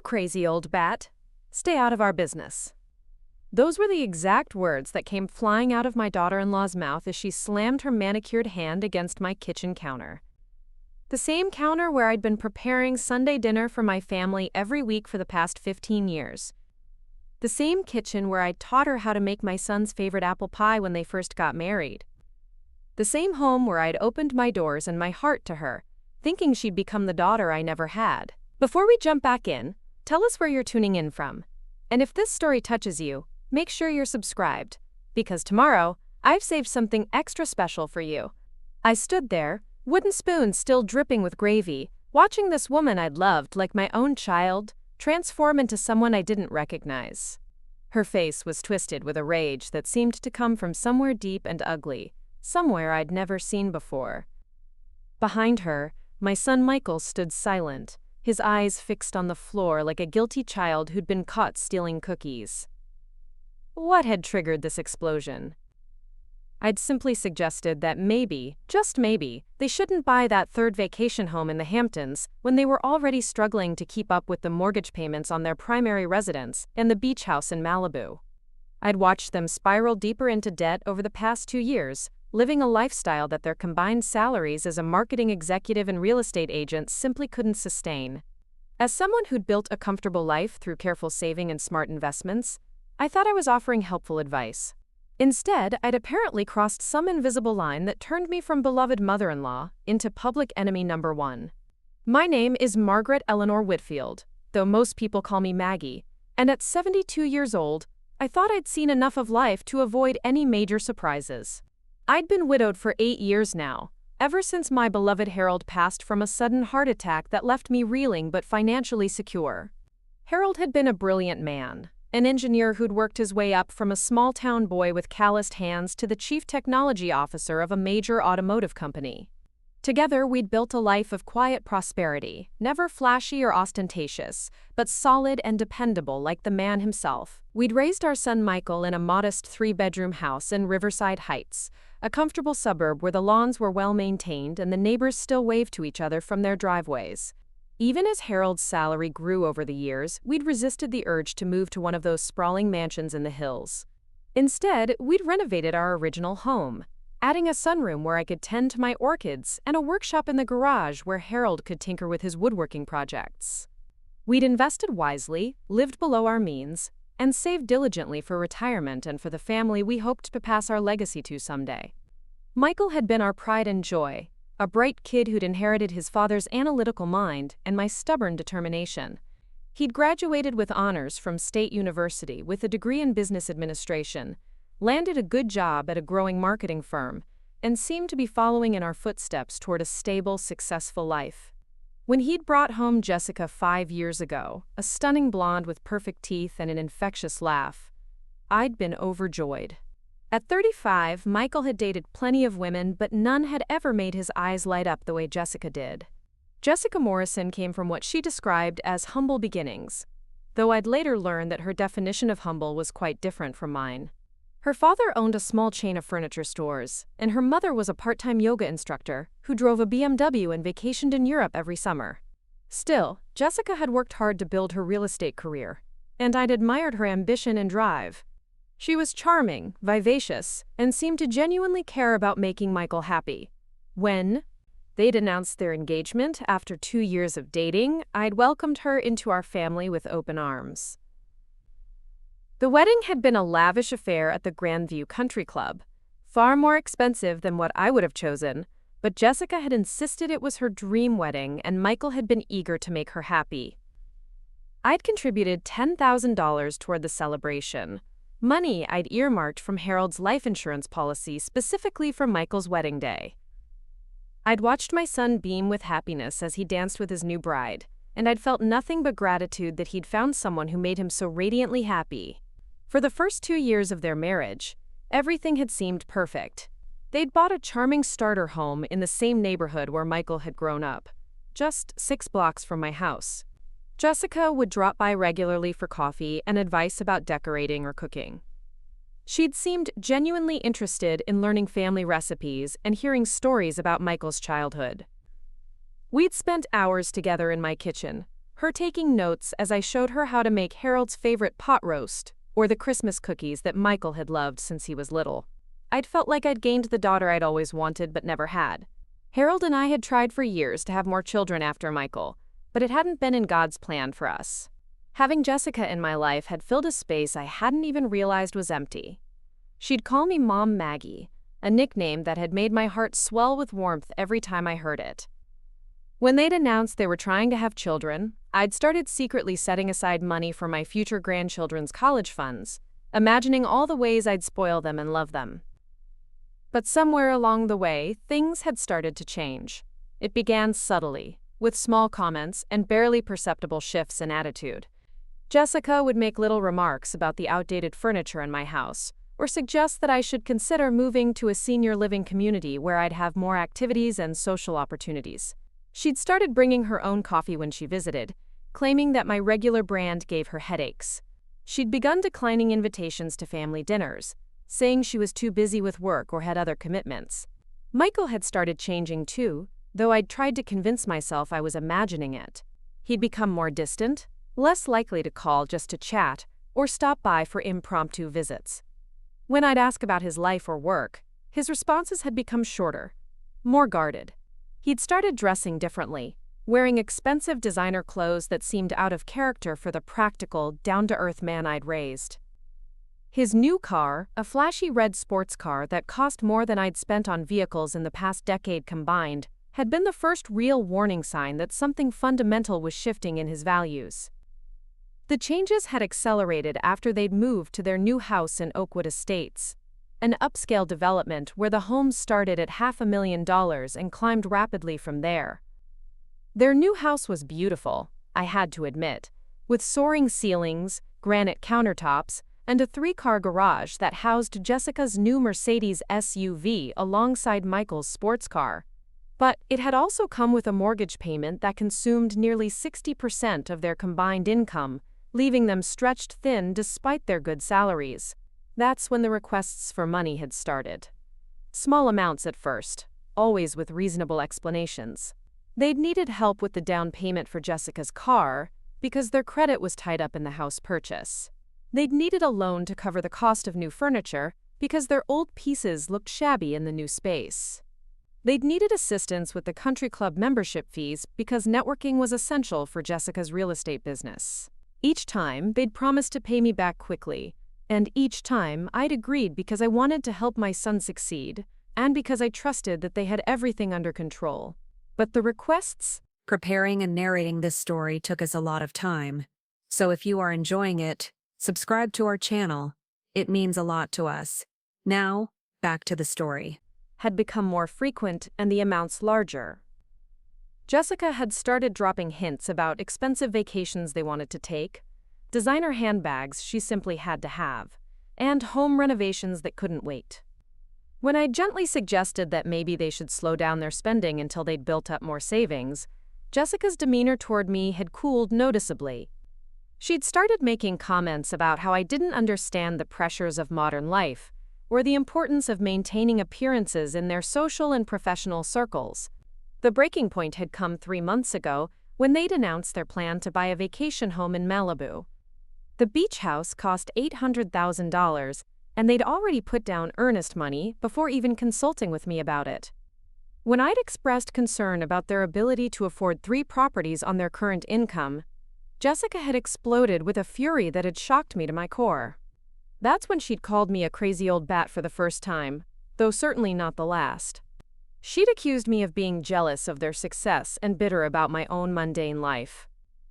crazy old bat. Stay out of our business." Those were the exact words that came flying out of my daughter-in-law's mouth as she slammed her manicured hand against my kitchen counter. The same counter where I'd been preparing Sunday dinner for my family every week for the past 15 years. The same kitchen where I'd taught her how to make my son's favorite apple pie when they first got married. The same home where I'd opened my doors and my heart to her, thinking she'd become the daughter I never had. Before we jump back in, tell us where you're tuning in from. And if this story touches you, make sure you're subscribed, because tomorrow, I've saved something extra special for you. I stood there, wooden spoon still dripping with gravy, watching this woman I'd loved like my own child transform into someone I didn't recognize. Her face was twisted with a rage that seemed to come from somewhere deep and ugly, somewhere I'd never seen before. Behind her, my son Michael stood silent, his eyes fixed on the floor like a guilty child who'd been caught stealing cookies. What had triggered this explosion? I'd simply suggested that maybe, just maybe, they shouldn't buy that third vacation home in the Hamptons when they were already struggling to keep up with the mortgage payments on their primary residence and the beach house in Malibu. I'd watched them spiral deeper into debt over the past 2 years, living a lifestyle that their combined salaries as a marketing executive and real estate agent simply couldn't sustain. As someone who'd built a comfortable life through careful saving and smart investments, I thought I was offering helpful advice. Instead, I'd apparently crossed some invisible line that turned me from beloved mother-in-law into public enemy number 1. My name is Margaret Eleanor Whitfield, though most people call me Maggie, and at 72 years old, I thought I'd seen enough of life to avoid any major surprises. I'd been widowed for 8 years now, ever since my beloved Harold passed from a sudden heart attack that left me reeling but financially secure. Harold had been a brilliant man, an engineer who'd worked his way up from a small-town boy with calloused hands to the chief technology officer of a major automotive company. Together, we'd built a life of quiet prosperity, never flashy or ostentatious, but solid and dependable like the man himself. We'd raised our son Michael in a modest 3-bedroom house in Riverside Heights, a comfortable suburb where the lawns were well-maintained and the neighbors still waved to each other from their driveways. Even as Harold's salary grew over the years, we'd resisted the urge to move to one of those sprawling mansions in the hills. Instead, we'd renovated our original home, adding a sunroom where I could tend to my orchids and a workshop in the garage where Harold could tinker with his woodworking projects. We'd invested wisely, lived below our means, and saved diligently for retirement and for the family we hoped to pass our legacy to someday. Michael had been our pride and joy, a bright kid who'd inherited his father's analytical mind and my stubborn determination. He'd graduated with honors from State University with a degree in business administration, landed a good job at a growing marketing firm, and seemed to be following in our footsteps toward a stable, successful life. When he'd brought home Jessica 5 years ago, a stunning blonde with perfect teeth and an infectious laugh, I'd been overjoyed. At 35, Michael had dated plenty of women, but none had ever made his eyes light up the way Jessica did. Jessica Morrison came from what she described as humble beginnings, though I'd later learned that her definition of humble was quite different from mine. Her father owned a small chain of furniture stores, and her mother was a part-time yoga instructor who drove a BMW and vacationed in Europe every summer. Still, Jessica had worked hard to build her real estate career, and I'd admired her ambition and drive. She was charming, vivacious, and seemed to genuinely care about making Michael happy. When they'd announced their engagement after 2 years of dating, I'd welcomed her into our family with open arms. The wedding had been a lavish affair at the Grandview Country Club, far more expensive than what I would have chosen, but Jessica had insisted it was her dream wedding and Michael had been eager to make her happy. I'd contributed $10,000 toward the celebration, money I'd earmarked from Harold's life insurance policy specifically for Michael's wedding day. I'd watched my son beam with happiness as he danced with his new bride, and I'd felt nothing but gratitude that he'd found someone who made him so radiantly happy. For the first 2 years of their marriage, everything had seemed perfect. They'd bought a charming starter home in the same neighborhood where Michael had grown up, just 6 blocks from my house. Jessica would drop by regularly for coffee and advice about decorating or cooking. She'd seemed genuinely interested in learning family recipes and hearing stories about Michael's childhood. We'd spent hours together in my kitchen, her taking notes as I showed her how to make Harold's favorite pot roast, or the Christmas cookies that Michael had loved since he was little. I'd felt like I'd gained the daughter I'd always wanted but never had. Harold and I had tried for years to have more children after Michael, but it hadn't been in God's plan for us. Having Jessica in my life had filled a space I hadn't even realized was empty. She'd call me Mom Maggie, a nickname that had made my heart swell with warmth every time I heard it. When they'd announced they were trying to have children, I'd started secretly setting aside money for my future grandchildren's college funds, imagining all the ways I'd spoil them and love them. But somewhere along the way, things had started to change. It began subtly, with small comments and barely perceptible shifts in attitude. Jessica would make little remarks about the outdated furniture in my house, or suggest that I should consider moving to a senior living community where I'd have more activities and social opportunities. She'd started bringing her own coffee when she visited, claiming that my regular brand gave her headaches. She'd begun declining invitations to family dinners, saying she was too busy with work or had other commitments. Michael had started changing too, though I'd tried to convince myself I was imagining it. He'd become more distant, less likely to call just to chat, or stop by for impromptu visits. When I'd ask about his life or work, his responses had become shorter, more guarded. He'd started dressing differently, wearing expensive designer clothes that seemed out of character for the practical, down-to-earth man I'd raised. His new car, a flashy red sports car that cost more than I'd spent on vehicles in the past decade combined, had been the first real warning sign that something fundamental was shifting in his values. The changes had accelerated after they'd moved to their new house in Oakwood Estates, an upscale development where the homes started at $500,000 and climbed rapidly from there. Their new house was beautiful, I had to admit, with soaring ceilings, granite countertops, and a 3-car garage that housed Jessica's new Mercedes SUV alongside Michael's sports car. But it had also come with a mortgage payment that consumed nearly 60% of their combined income, leaving them stretched thin despite their good salaries. That's when the requests for money had started. Small amounts at first, always with reasonable explanations. They'd needed help with the down payment for Jessica's car because their credit was tied up in the house purchase. They'd needed a loan to cover the cost of new furniture because their old pieces looked shabby in the new space. They'd needed assistance with the country club membership fees because networking was essential for Jessica's real estate business. Each time, they'd promised to pay me back quickly, and each time I'd agreed because I wanted to help my son succeed and because I trusted that they had everything under control. But the requests? Preparing and narrating this story took us a lot of time. So if you are enjoying it, subscribe to our channel. It means a lot to us. Now, back to the story. Had become more frequent and the amounts larger. Jessica had started dropping hints about expensive vacations they wanted to take, designer handbags she simply had to have, and home renovations that couldn't wait. When I gently suggested that maybe they should slow down their spending until they'd built up more savings, Jessica's demeanor toward me had cooled noticeably. She'd started making comments about how I didn't understand the pressures of modern life, or the importance of maintaining appearances in their social and professional circles. The breaking point had come 3 months ago when they'd announced their plan to buy a vacation home in Malibu. The beach house cost $800,000, and they'd already put down earnest money before even consulting with me about it. When I'd expressed concern about their ability to afford 3 properties on their current income, Jessica had exploded with a fury that had shocked me to my core. That's when she'd called me a crazy old bat for the first time, though certainly not the last. She'd accused me of being jealous of their success and bitter about my own mundane life.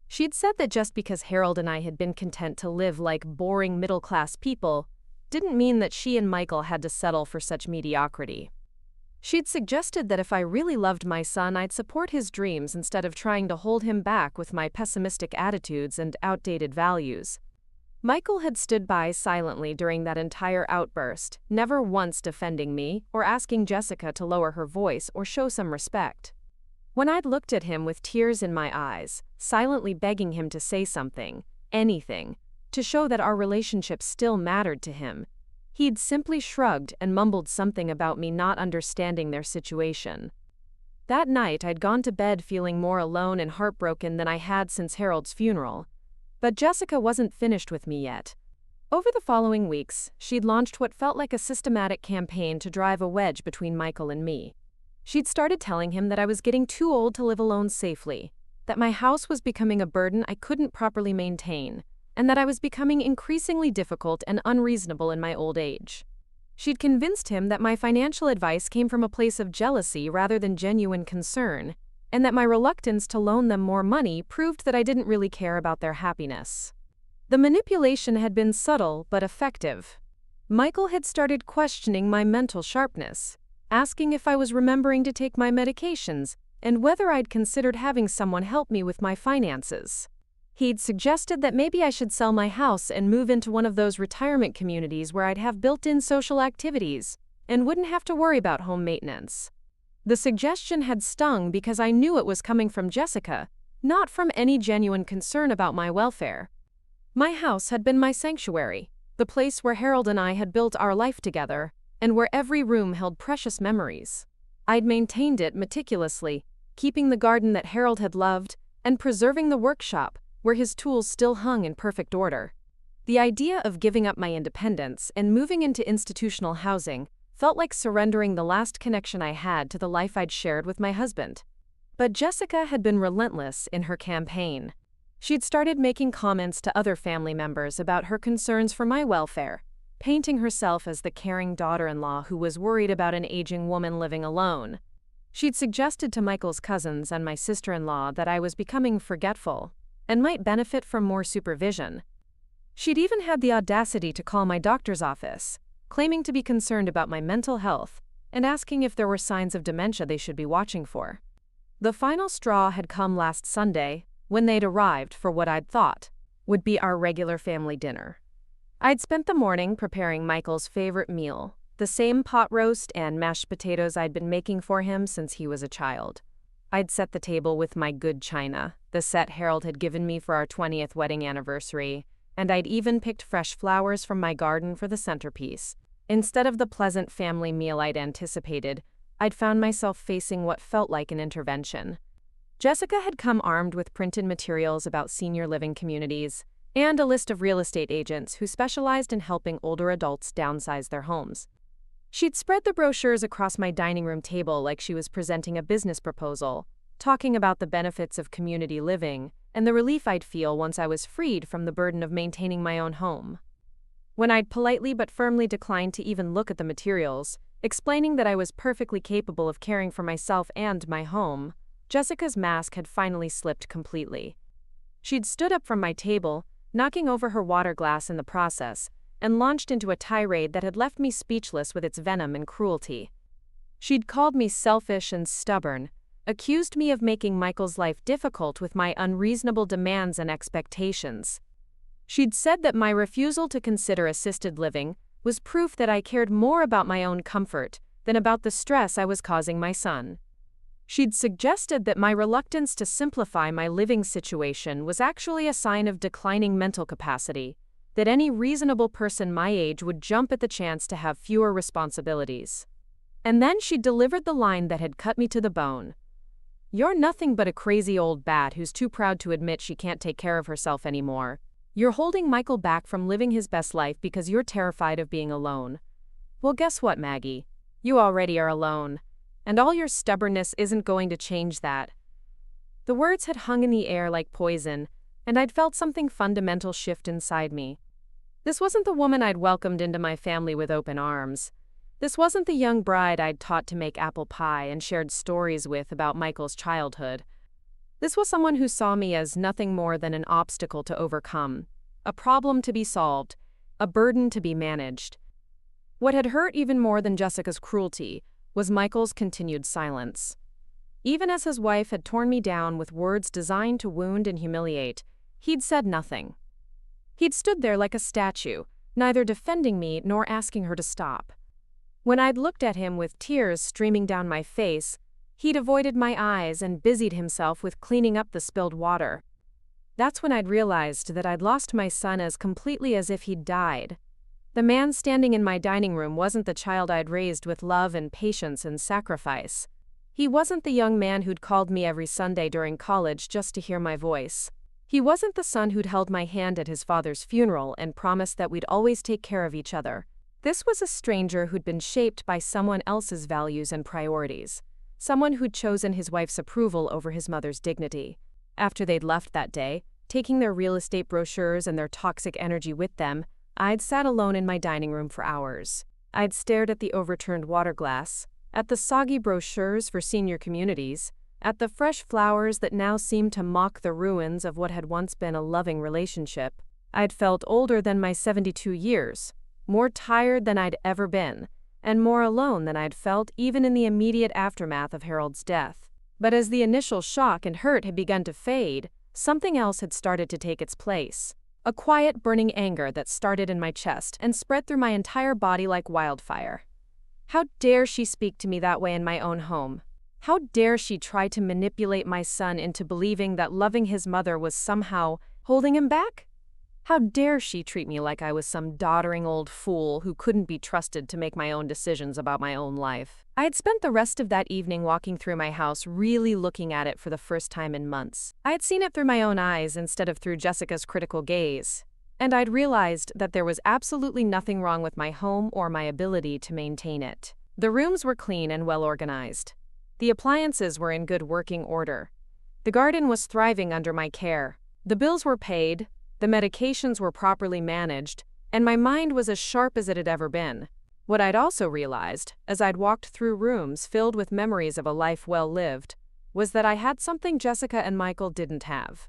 She'd said that just because Harold and I had been content to live like boring middle-class people didn't mean that she and Michael had to settle for such mediocrity. She'd suggested that if I really loved my son, I'd support his dreams instead of trying to hold him back with my pessimistic attitudes and outdated values. Michael had stood by silently during that entire outburst, never once defending me or asking Jessica to lower her voice or show some respect. When I'd looked at him with tears in my eyes, silently begging him to say something, anything, to show that our relationship still mattered to him, he'd simply shrugged and mumbled something about me not understanding their situation. That night, I'd gone to bed feeling more alone and heartbroken than I had since Harold's funeral. But Jessica wasn't finished with me yet. Over the following weeks, she'd launched what felt like a systematic campaign to drive a wedge between Michael and me. She'd started telling him that I was getting too old to live alone safely, that my house was becoming a burden I couldn't properly maintain, and that I was becoming increasingly difficult and unreasonable in my old age. She'd convinced him that my financial advice came from a place of jealousy rather than genuine concern, and that my reluctance to loan them more money proved that I didn't really care about their happiness. The manipulation had been subtle but effective. Michael had started questioning my mental sharpness, asking if I was remembering to take my medications and whether I'd considered having someone help me with my finances. He'd suggested that maybe I should sell my house and move into one of those retirement communities where I'd have built-in social activities and wouldn't have to worry about home maintenance. The suggestion had stung because I knew it was coming from Jessica, not from any genuine concern about my welfare. My house had been my sanctuary, the place where Harold and I had built our life together, and where every room held precious memories. I'd maintained it meticulously, keeping the garden that Harold had loved and preserving the workshop where his tools still hung in perfect order. The idea of giving up my independence and moving into institutional housing felt like surrendering the last connection I had to the life I'd shared with my husband. But Jessica had been relentless in her campaign. She'd started making comments to other family members about her concerns for my welfare, painting herself as the caring daughter-in-law who was worried about an aging woman living alone. She'd suggested to Michael's cousins and my sister-in-law that I was becoming forgetful and might benefit from more supervision. She'd even had the audacity to call my doctor's office, claiming to be concerned about my mental health and asking if there were signs of dementia they should be watching for. The final straw had come last Sunday when they'd arrived for what I'd thought would be our regular family dinner. I'd spent the morning preparing Michael's favorite meal, the same pot roast and mashed potatoes I'd been making for him since he was a child. I'd set the table with my good china, the set Harold had given me for our 20th wedding anniversary, and I'd even picked fresh flowers from my garden for the centerpiece. Instead of the pleasant family meal I'd anticipated, I'd found myself facing what felt like an intervention. Jessica had come armed with printed materials about senior living communities and a list of real estate agents who specialized in helping older adults downsize their homes. She'd spread the brochures across my dining room table like she was presenting a business proposal, talking about the benefits of community living and the relief I'd feel once I was freed from the burden of maintaining my own home. When I'd politely but firmly declined to even look at the materials, explaining that I was perfectly capable of caring for myself and my home, Jessica's mask had finally slipped completely. She'd stood up from my table, knocking over her water glass in the process, and launched into a tirade that had left me speechless with its venom and cruelty. She'd called me selfish and stubborn, accused me of making Michael's life difficult with my unreasonable demands and expectations. She'd said that my refusal to consider assisted living was proof that I cared more about my own comfort than about the stress I was causing my son. She'd suggested that my reluctance to simplify my living situation was actually a sign of declining mental capacity, that any reasonable person my age would jump at the chance to have fewer responsibilities. And then she delivered the line that had cut me to the bone. "You're nothing but a crazy old bat who's too proud to admit she can't take care of herself anymore. You're holding Michael back from living his best life because you're terrified of being alone. Well, guess what, Maggie? You already are alone, and all your stubbornness isn't going to change that." The words had hung in the air like poison, and I'd felt something fundamental shift inside me. This wasn't the woman I'd welcomed into my family with open arms. This wasn't the young bride I'd taught to make apple pie and shared stories with about Michael's childhood. This was someone who saw me as nothing more than an obstacle to overcome, a problem to be solved, a burden to be managed. What had hurt even more than Jessica's cruelty was Michael's continued silence. Even as his wife had torn me down with words designed to wound and humiliate, he'd said nothing. He'd stood there like a statue, neither defending me nor asking her to stop. When I'd looked at him with tears streaming down my face, he'd avoided my eyes and busied himself with cleaning up the spilled water. That's when I'd realized that I'd lost my son as completely as if he'd died. The man standing in my dining room wasn't the child I'd raised with love and patience and sacrifice. He wasn't the young man who'd called me every Sunday during college just to hear my voice. He wasn't the son who'd held my hand at his father's funeral and promised that we'd always take care of each other. This was a stranger who'd been shaped by someone else's values and priorities. Someone who'd chosen his wife's approval over his mother's dignity. After they'd left that day, taking their real estate brochures and their toxic energy with them, I'd sat alone in my dining room for hours. I'd stared at the overturned water glass, at the soggy brochures for senior communities, at the fresh flowers that now seemed to mock the ruins of what had once been a loving relationship. I'd felt older than my 72 years, more tired than I'd ever been, and more alone than I'd felt even in the immediate aftermath of Harold's death. But as the initial shock and hurt had begun to fade, something else had started to take its place. A quiet, burning anger that started in my chest and spread through my entire body like wildfire. How dare she speak to me that way in my own home? How dare she try to manipulate my son into believing that loving his mother was somehow holding him back? How dare she treat me like I was some doddering old fool who couldn't be trusted to make my own decisions about my own life? I had spent the rest of that evening walking through my house, really looking at it for the first time in months. I had seen it through my own eyes instead of through Jessica's critical gaze. And I'd realized that there was absolutely nothing wrong with my home or my ability to maintain it. The rooms were clean and well organized. The appliances were in good working order. The garden was thriving under my care. The bills were paid. The medications were properly managed, and my mind was as sharp as it had ever been. What I'd also realized, as I'd walked through rooms filled with memories of a life well lived, was that I had something Jessica and Michael didn't have.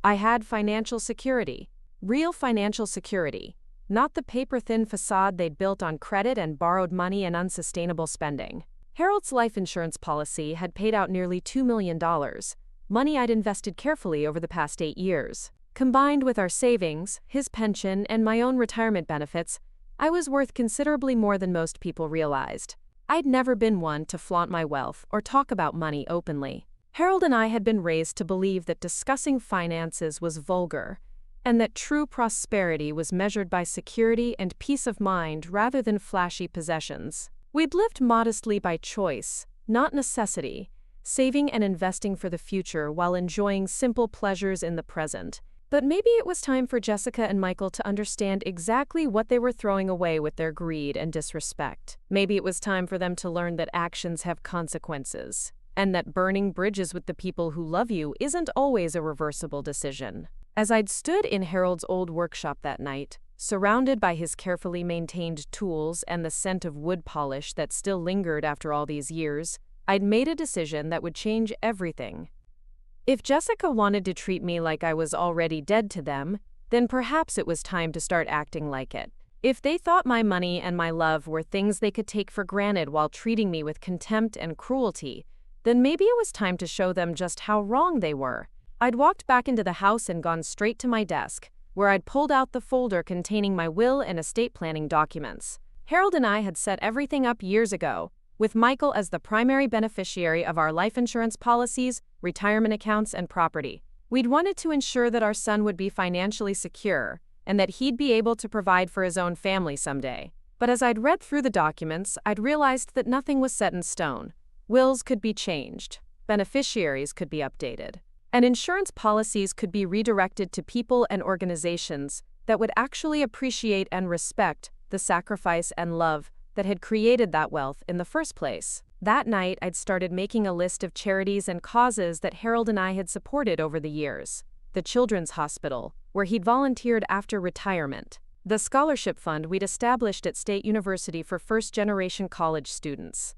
I had financial security. Real financial security. Not the paper-thin facade they'd built on credit and borrowed money and unsustainable spending. Harold's life insurance policy had paid out nearly $2 million, money I'd invested carefully over the past 8 years. Combined with our savings, his pension, and my own retirement benefits, I was worth considerably more than most people realized. I'd never been one to flaunt my wealth or talk about money openly. Harold and I had been raised to believe that discussing finances was vulgar, and that true prosperity was measured by security and peace of mind rather than flashy possessions. We'd lived modestly by choice, not necessity, saving and investing for the future while enjoying simple pleasures in the present. But maybe it was time for Jessica and Michael to understand exactly what they were throwing away with their greed and disrespect. Maybe it was time for them to learn that actions have consequences, and that burning bridges with the people who love you isn't always a reversible decision. As I'd stood in Harold's old workshop that night, surrounded by his carefully maintained tools and the scent of wood polish that still lingered after all these years, I'd made a decision that would change everything. If Jessica wanted to treat me like I was already dead to them, then perhaps it was time to start acting like it. If they thought my money and my love were things they could take for granted while treating me with contempt and cruelty, then maybe it was time to show them just how wrong they were. I'd walked back into the house and gone straight to my desk, where I'd pulled out the folder containing my will and estate planning documents. Harold and I had set everything up years ago, with Michael as the primary beneficiary of our life insurance policies, retirement accounts, and property. We'd wanted to ensure that our son would be financially secure and that he'd be able to provide for his own family someday. But as I'd read through the documents, I'd realized that nothing was set in stone. Wills could be changed, beneficiaries could be updated, and insurance policies could be redirected to people and organizations that would actually appreciate and respect the sacrifice and love that had created that wealth in the first place. That night, I'd started making a list of charities and causes that Harold and I had supported over the years. The Children's Hospital, where he'd volunteered after retirement. The scholarship fund we'd established at State University for first-generation college students.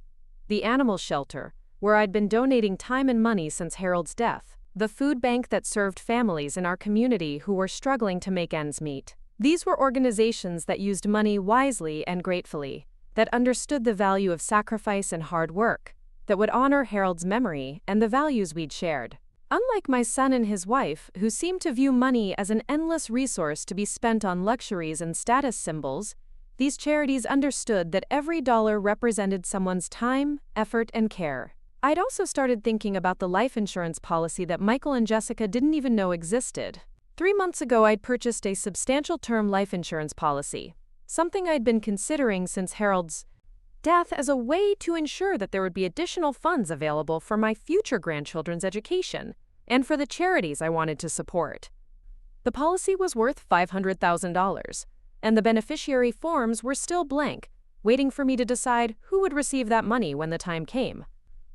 The animal shelter, where I'd been donating time and money since Harold's death. The food bank that served families in our community who were struggling to make ends meet. These were organizations that used money wisely and gratefully, that understood the value of sacrifice and hard work, that would honor Harold's memory and the values we'd shared. Unlike my son and his wife, who seemed to view money as an endless resource to be spent on luxuries and status symbols, these charities understood that every dollar represented someone's time, effort, and care. I'd also started thinking about the life insurance policy that Michael and Jessica didn't even know existed. 3 months ago, I'd purchased a substantial term life insurance policy, something I'd been considering since Harold's death as a way to ensure that there would be additional funds available for my future grandchildren's education and for the charities I wanted to support. The policy was worth $500,000, and the beneficiary forms were still blank, waiting for me to decide who would receive that money when the time came.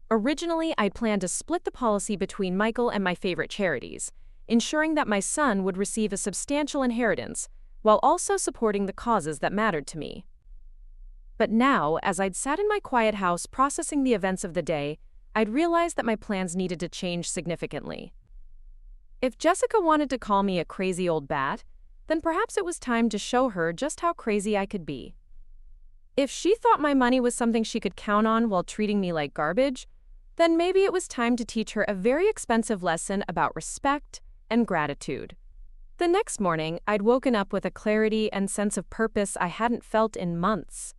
Originally, I'd planned to split the policy between Michael and my favorite charities, ensuring that my son would receive a substantial inheritance, while also supporting the causes that mattered to me. But now, as I'd sat in my quiet house processing the events of the day, I'd realized that my plans needed to change significantly. If Jessica wanted to call me a crazy old bat, then perhaps it was time to show her just how crazy I could be. If she thought my money was something she could count on while treating me like garbage, then maybe it was time to teach her a very expensive lesson about respect and gratitude. The next morning, I'd woken up with a clarity and sense of purpose I hadn't felt in months.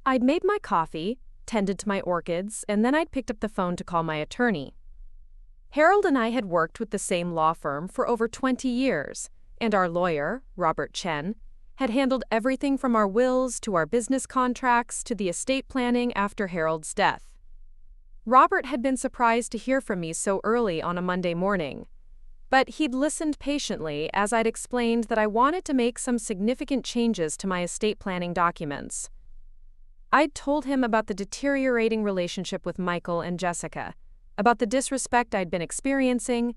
I'd made my coffee, tended to my orchids, and then I'd picked up the phone to call my attorney. Harold and I had worked with the same law firm for over 20 years, and our lawyer, Robert Chen, had handled everything from our wills to our business contracts to the estate planning after Harold's death. Robert had been surprised to hear from me so early on a Monday morning, but he'd listened patiently as I'd explained that I wanted to make some significant changes to my estate planning documents. I'd told him about the deteriorating relationship with Michael and Jessica, about the disrespect I'd been experiencing,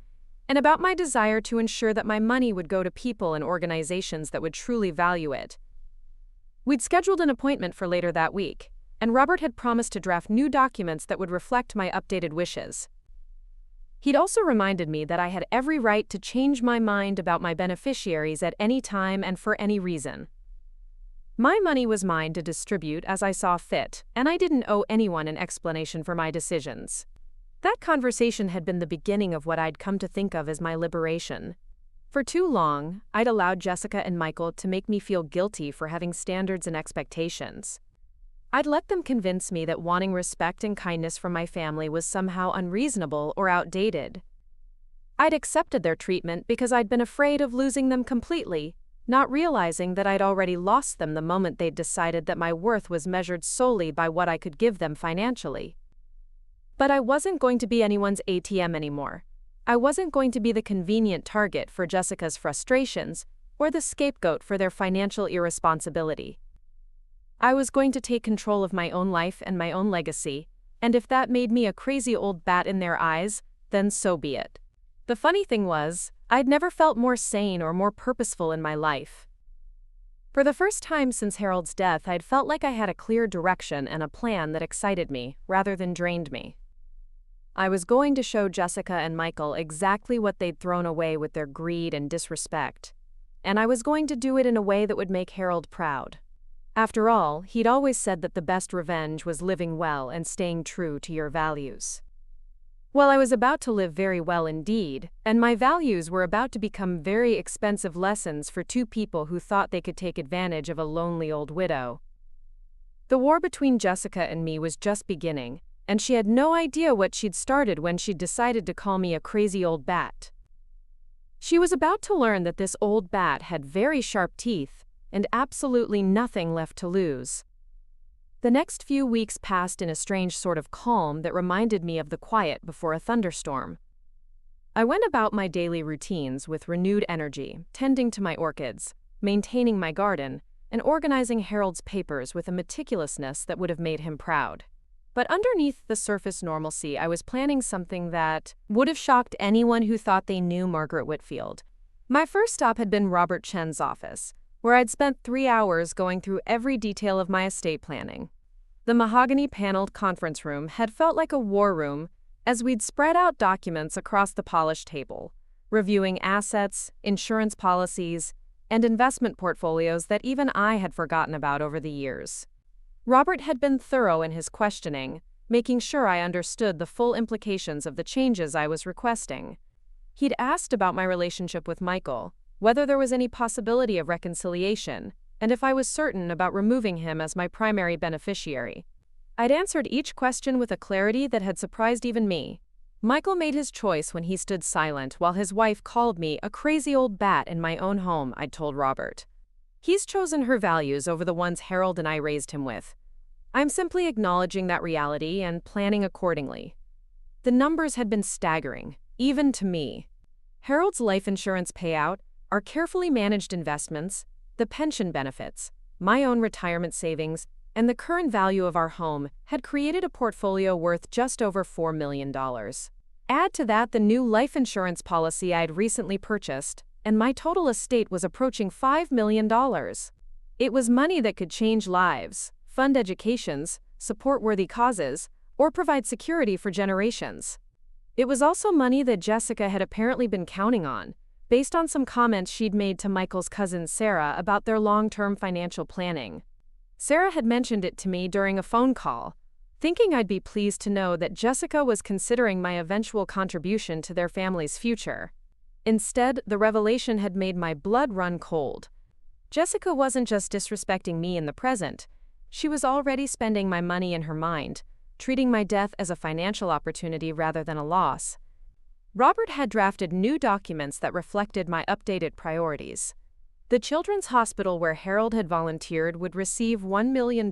and about my desire to ensure that my money would go to people and organizations that would truly value it. We'd scheduled an appointment for later that week, and Robert had promised to draft new documents that would reflect my updated wishes. He'd also reminded me that I had every right to change my mind about my beneficiaries at any time and for any reason. My money was mine to distribute as I saw fit, and I didn't owe anyone an explanation for my decisions. That conversation had been the beginning of what I'd come to think of as my liberation. For too long, I'd allowed Jessica and Michael to make me feel guilty for having standards and expectations. I'd let them convince me that wanting respect and kindness from my family was somehow unreasonable or outdated. I'd accepted their treatment because I'd been afraid of losing them completely, not realizing that I'd already lost them the moment they'd decided that my worth was measured solely by what I could give them financially. But I wasn't going to be anyone's ATM anymore. I wasn't going to be the convenient target for Jessica's frustrations or the scapegoat for their financial irresponsibility. I was going to take control of my own life and my own legacy, and if that made me a crazy old bat in their eyes, then so be it. The funny thing was, I'd never felt more sane or more purposeful in my life. For the first time since Harold's death, I'd felt like I had a clear direction and a plan that excited me, rather than drained me. I was going to show Jessica and Michael exactly what they'd thrown away with their greed and disrespect, and I was going to do it in a way that would make Harold proud. After all, he'd always said that the best revenge was living well and staying true to your values. Well, I was about to live very well indeed, and my values were about to become very expensive lessons for two people who thought they could take advantage of a lonely old widow. The war between Jessica and me was just beginning, and she had no idea what she'd started when she'd decided to call me a crazy old bat. She was about to learn that this old bat had very sharp teeth and absolutely nothing left to lose. The next few weeks passed in a strange sort of calm that reminded me of the quiet before a thunderstorm. I went about my daily routines with renewed energy, tending to my orchids, maintaining my garden, and organizing Harold's papers with a meticulousness that would have made him proud. But underneath the surface normalcy, I was planning something that would have shocked anyone who thought they knew Margaret Whitfield. My first stop had been Robert Chen's office, where I'd spent 3 hours going through every detail of my estate planning. The mahogany-paneled conference room had felt like a war room as we'd spread out documents across the polished table, reviewing assets, insurance policies, and investment portfolios that even I had forgotten about over the years. Robert had been thorough in his questioning, making sure I understood the full implications of the changes I was requesting. He'd asked about my relationship with Michael, whether there was any possibility of reconciliation, and if I was certain about removing him as my primary beneficiary. I'd answered each question with a clarity that had surprised even me. Michael made his choice when he stood silent while his wife called me a crazy old bat in my own home, I'd told Robert. He's chosen her values over the ones Harold and I raised him with. I'm simply acknowledging that reality and planning accordingly. The numbers had been staggering, even to me. Harold's life insurance payout, our carefully managed investments, the pension benefits, my own retirement savings, and the current value of our home had created a portfolio worth just over $4 million. Add to that the new life insurance policy I'd recently purchased, and my total estate was approaching $5 million. It was money that could change lives, fund educations, support worthy causes, or provide security for generations. It was also money that Jessica had apparently been counting on, based on some comments she'd made to Michael's cousin Sarah about their long-term financial planning. Sarah had mentioned it to me during a phone call, thinking I'd be pleased to know that Jessica was considering my eventual contribution to their family's future. Instead, the revelation had made my blood run cold. Jessica wasn't just disrespecting me in the present, she was already spending my money in her mind, treating my death as a financial opportunity rather than a loss. Robert had drafted new documents that reflected my updated priorities. The children's hospital where Harold had volunteered would receive $1 million,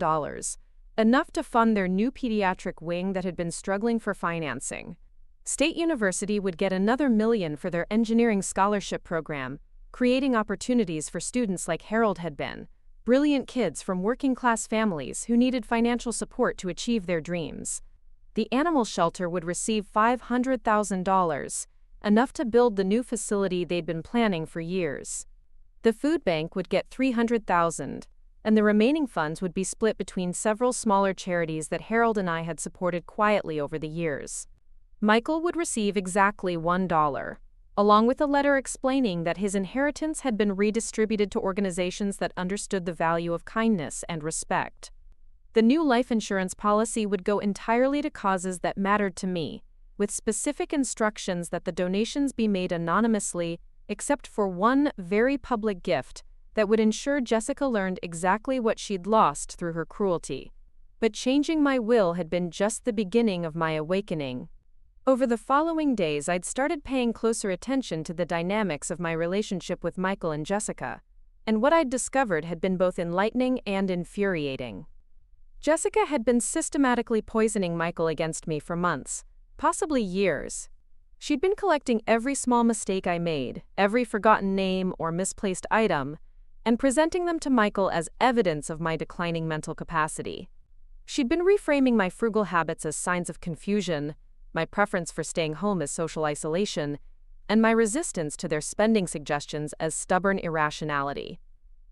enough to fund their new pediatric wing that had been struggling for financing. State University would get another $1 million for their engineering scholarship program, creating opportunities for students like Harold had been, brilliant kids from working-class families who needed financial support to achieve their dreams. The animal shelter would receive $500,000, enough to build the new facility they'd been planning for years. The food bank would get $300,000, and the remaining funds would be split between several smaller charities that Harold and I had supported quietly over the years. Michael would receive exactly $1, along with a letter explaining that his inheritance had been redistributed to organizations that understood the value of kindness and respect. The new life insurance policy would go entirely to causes that mattered to me, with specific instructions that the donations be made anonymously, except for one very public gift that would ensure Jessica learned exactly what she'd lost through her cruelty. But changing my will had been just the beginning of my awakening. Over the following days, I'd started paying closer attention to the dynamics of my relationship with Michael and Jessica, and what I'd discovered had been both enlightening and infuriating. Jessica had been systematically poisoning Michael against me for months, possibly years. She'd been collecting every small mistake I made, every forgotten name or misplaced item, and presenting them to Michael as evidence of my declining mental capacity. She'd been reframing my frugal habits as signs of confusion, my preference for staying home as social isolation, and my resistance to their spending suggestions as stubborn irrationality.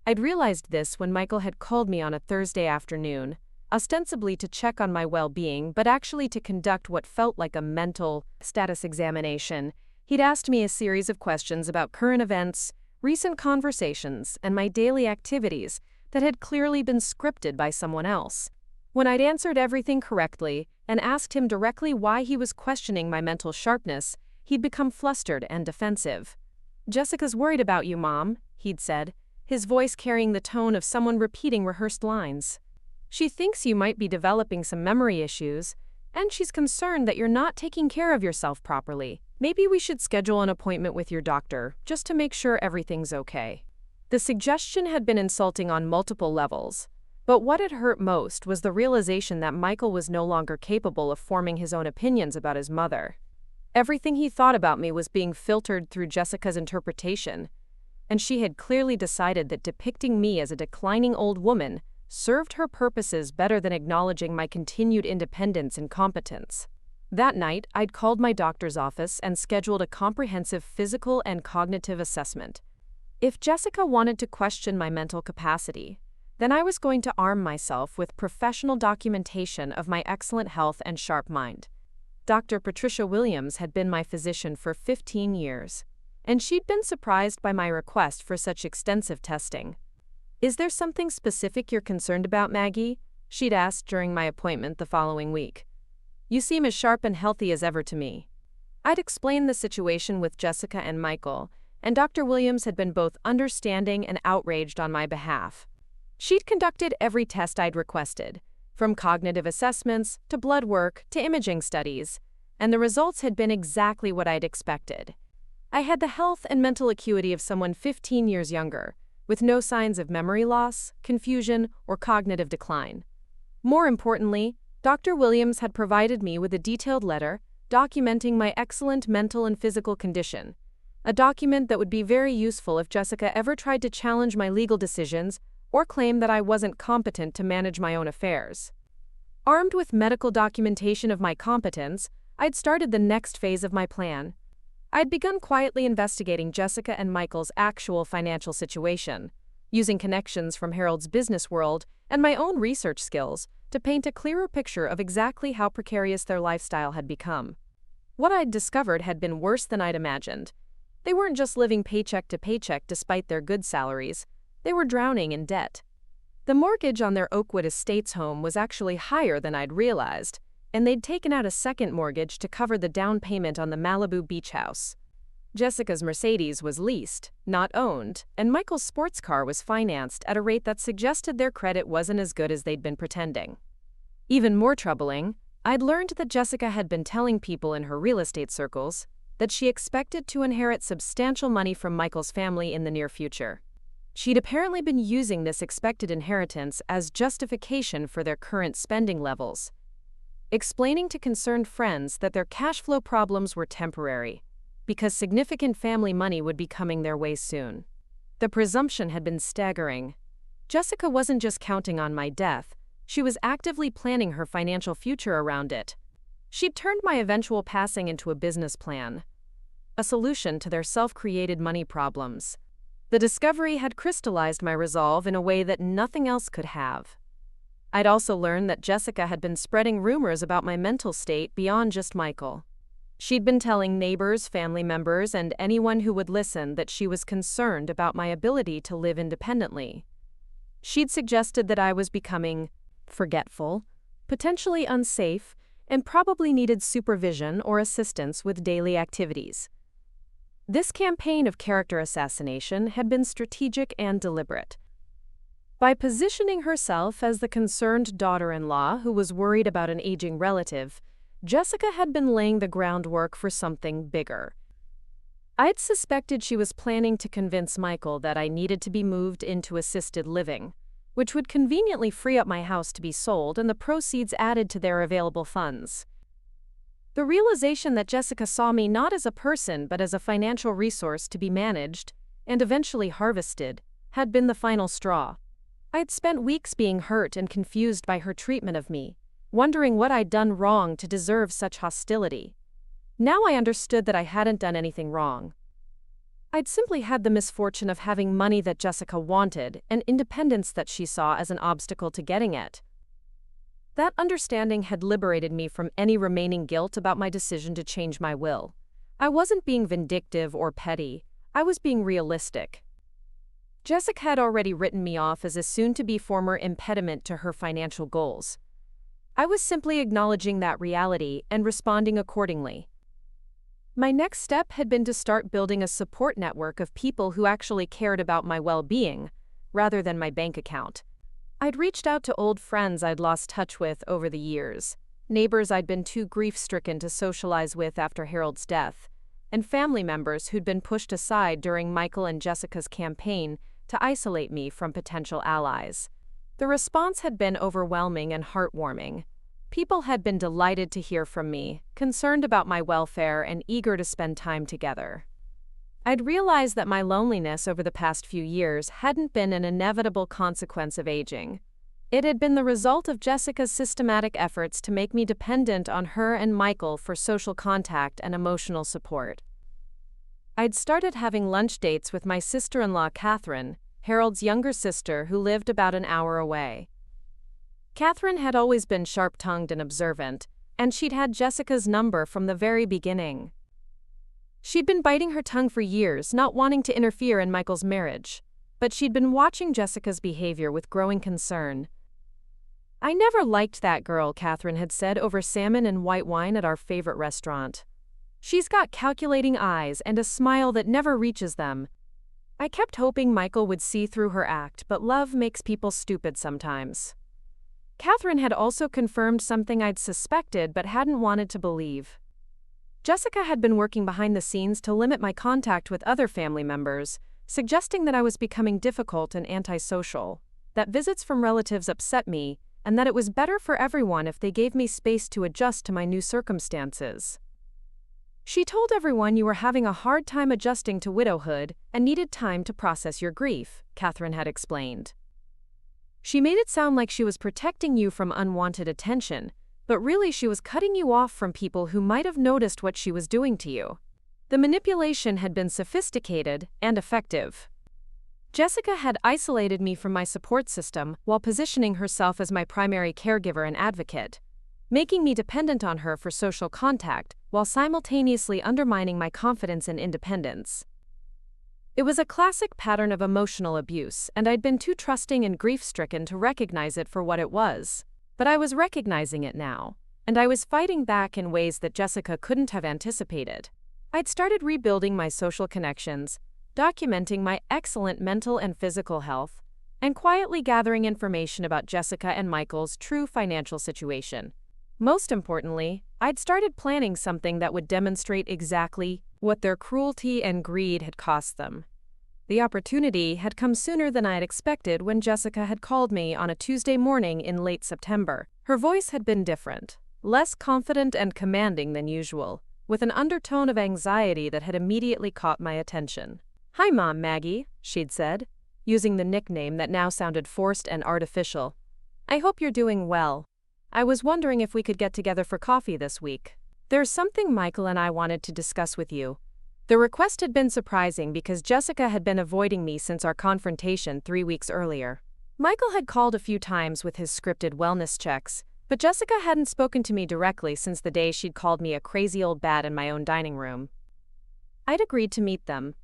I'd realized this when Michael had called me on a Thursday afternoon, ostensibly to check on my well-being, but actually to conduct what felt like a mental status examination. He'd asked me a series of questions about current events, recent conversations, and my daily activities that had clearly been scripted by someone else. When I'd answered everything correctly and asked him directly why he was questioning my mental sharpness, he'd become flustered and defensive. "Jessica's worried about you, Mom," he'd said, his voice carrying the tone of someone repeating rehearsed lines. "She thinks you might be developing some memory issues, and she's concerned that you're not taking care of yourself properly. Maybe we should schedule an appointment with your doctor, just to make sure everything's okay." The suggestion had been insulting on multiple levels, but what had hurt most was the realization that Michael was no longer capable of forming his own opinions about his mother. Everything he thought about me was being filtered through Jessica's interpretation, and she had clearly decided that depicting me as a declining old woman served her purposes better than acknowledging my continued independence and competence. That night, I'd called my doctor's office and scheduled a comprehensive physical and cognitive assessment. If Jessica wanted to question my mental capacity, then I was going to arm myself with professional documentation of my excellent health and sharp mind. Dr. Patricia Williams had been my physician for 15 years, and she'd been surprised by my request for such extensive testing. "Is there something specific you're concerned about, Maggie?" she'd asked during my appointment the following week. "You seem as sharp and healthy as ever to me." I'd explained the situation with Jessica and Michael, and Dr. Williams had been both understanding and outraged on my behalf. She'd conducted every test I'd requested, from cognitive assessments to blood work to imaging studies, and the results had been exactly what I'd expected. I had the health and mental acuity of someone 15 years younger, with no signs of memory loss, confusion, or cognitive decline. More importantly, Dr. Williams had provided me with a detailed letter documenting my excellent mental and physical condition, a document that would be very useful if Jessica ever tried to challenge my legal decisions or claim that I wasn't competent to manage my own affairs. Armed with medical documentation of my competence, I'd started the next phase of my plan. I'd begun quietly investigating Jessica and Michael's actual financial situation, using connections from Harold's business world and my own research skills to paint a clearer picture of exactly how precarious their lifestyle had become. What I'd discovered had been worse than I'd imagined. They weren't just living paycheck to paycheck despite their good salaries, they were drowning in debt. The mortgage on their Oakwood Estates home was actually higher than I'd realized, and they'd taken out a second mortgage to cover the down payment on the Malibu beach house. Jessica's Mercedes was leased, not owned, and Michael's sports car was financed at a rate that suggested their credit wasn't as good as they'd been pretending. Even more troubling, I'd learned that Jessica had been telling people in her real estate circles that she expected to inherit substantial money from Michael's family in the near future. She'd apparently been using this expected inheritance as justification for their current spending levels, explaining to concerned friends that their cash flow problems were temporary, because significant family money would be coming their way soon. The presumption had been staggering. Jessica wasn't just counting on my death, she was actively planning her financial future around it. She'd turned my eventual passing into a business plan, a solution to their self-created money problems. The discovery had crystallized my resolve in a way that nothing else could have. I'd also learned that Jessica had been spreading rumors about my mental state beyond just Michael. She'd been telling neighbors, family members, and anyone who would listen that she was concerned about my ability to live independently. She'd suggested that I was becoming forgetful, potentially unsafe, and probably needed supervision or assistance with daily activities. This campaign of character assassination had been strategic and deliberate. By positioning herself as the concerned daughter-in-law who was worried about an aging relative, Jessica had been laying the groundwork for something bigger. I'd suspected she was planning to convince Michael that I needed to be moved into assisted living, which would conveniently free up my house to be sold and the proceeds added to their available funds. The realization that Jessica saw me not as a person but as a financial resource to be managed and eventually harvested had been the final straw. I'd spent weeks being hurt and confused by her treatment of me, wondering what I'd done wrong to deserve such hostility. Now I understood that I hadn't done anything wrong. I'd simply had the misfortune of having money that Jessica wanted and independence that she saw as an obstacle to getting it. That understanding had liberated me from any remaining guilt about my decision to change my will. I wasn't being vindictive or petty, I was being realistic. Jessica had already written me off as a soon-to-be former impediment to her financial goals. I was simply acknowledging that reality and responding accordingly. My next step had been to start building a support network of people who actually cared about my well-being, rather than my bank account. I'd reached out to old friends I'd lost touch with over the years, neighbors I'd been too grief-stricken to socialize with after Harold's death, and family members who'd been pushed aside during Michael and Jessica's campaign to isolate me from potential allies. The response had been overwhelming and heartwarming. People had been delighted to hear from me, concerned about my welfare and eager to spend time together. I'd realized that my loneliness over the past few years hadn't been an inevitable consequence of aging. It had been the result of Jessica's systematic efforts to make me dependent on her and Michael for social contact and emotional support. I'd started having lunch dates with my sister-in-law Catherine, Harold's younger sister who lived about an hour away. Catherine had always been sharp-tongued and observant, and she'd had Jessica's number from the very beginning. She'd been biting her tongue for years, not wanting to interfere in Michael's marriage, but she'd been watching Jessica's behavior with growing concern. "I never liked that girl," Catherine had said over salmon and white wine at our favorite restaurant. "She's got calculating eyes and a smile that never reaches them." I kept hoping Michael would see through her act, but love makes people stupid sometimes. Catherine had also confirmed something I'd suspected but hadn't wanted to believe. Jessica had been working behind the scenes to limit my contact with other family members, suggesting that I was becoming difficult and antisocial, that visits from relatives upset me, and that it was better for everyone if they gave me space to adjust to my new circumstances. She told everyone you were having a hard time adjusting to widowhood and needed time to process your grief, Catherine had explained. She made it sound like she was protecting you from unwanted attention, but really she was cutting you off from people who might have noticed what she was doing to you. The manipulation had been sophisticated and effective. Jessica had isolated me from my support system while positioning herself as my primary caregiver and advocate, making me dependent on her for social contact while simultaneously undermining my confidence and independence. It was a classic pattern of emotional abuse, and I'd been too trusting and grief-stricken to recognize it for what it was. But I was recognizing it now, and I was fighting back in ways that Jessica couldn't have anticipated. I'd started rebuilding my social connections, documenting my excellent mental and physical health, and quietly gathering information about Jessica and Michael's true financial situation. Most importantly, I'd started planning something that would demonstrate exactly what their cruelty and greed had cost them. The opportunity had come sooner than I had expected when Jessica had called me on a Tuesday morning in late September. Her voice had been different, less confident and commanding than usual, with an undertone of anxiety that had immediately caught my attention. "Hi, Mom Maggie," she'd said, using the nickname that now sounded forced and artificial. "I hope you're doing well. I was wondering if we could get together for coffee this week. There's something Michael and I wanted to discuss with you." The request had been surprising because Jessica had been avoiding me since our confrontation 3 weeks earlier. Michael had called a few times with his scripted wellness checks, but Jessica hadn't spoken to me directly since the day she'd called me a crazy old bat in my own dining room. I'd agreed to meet them,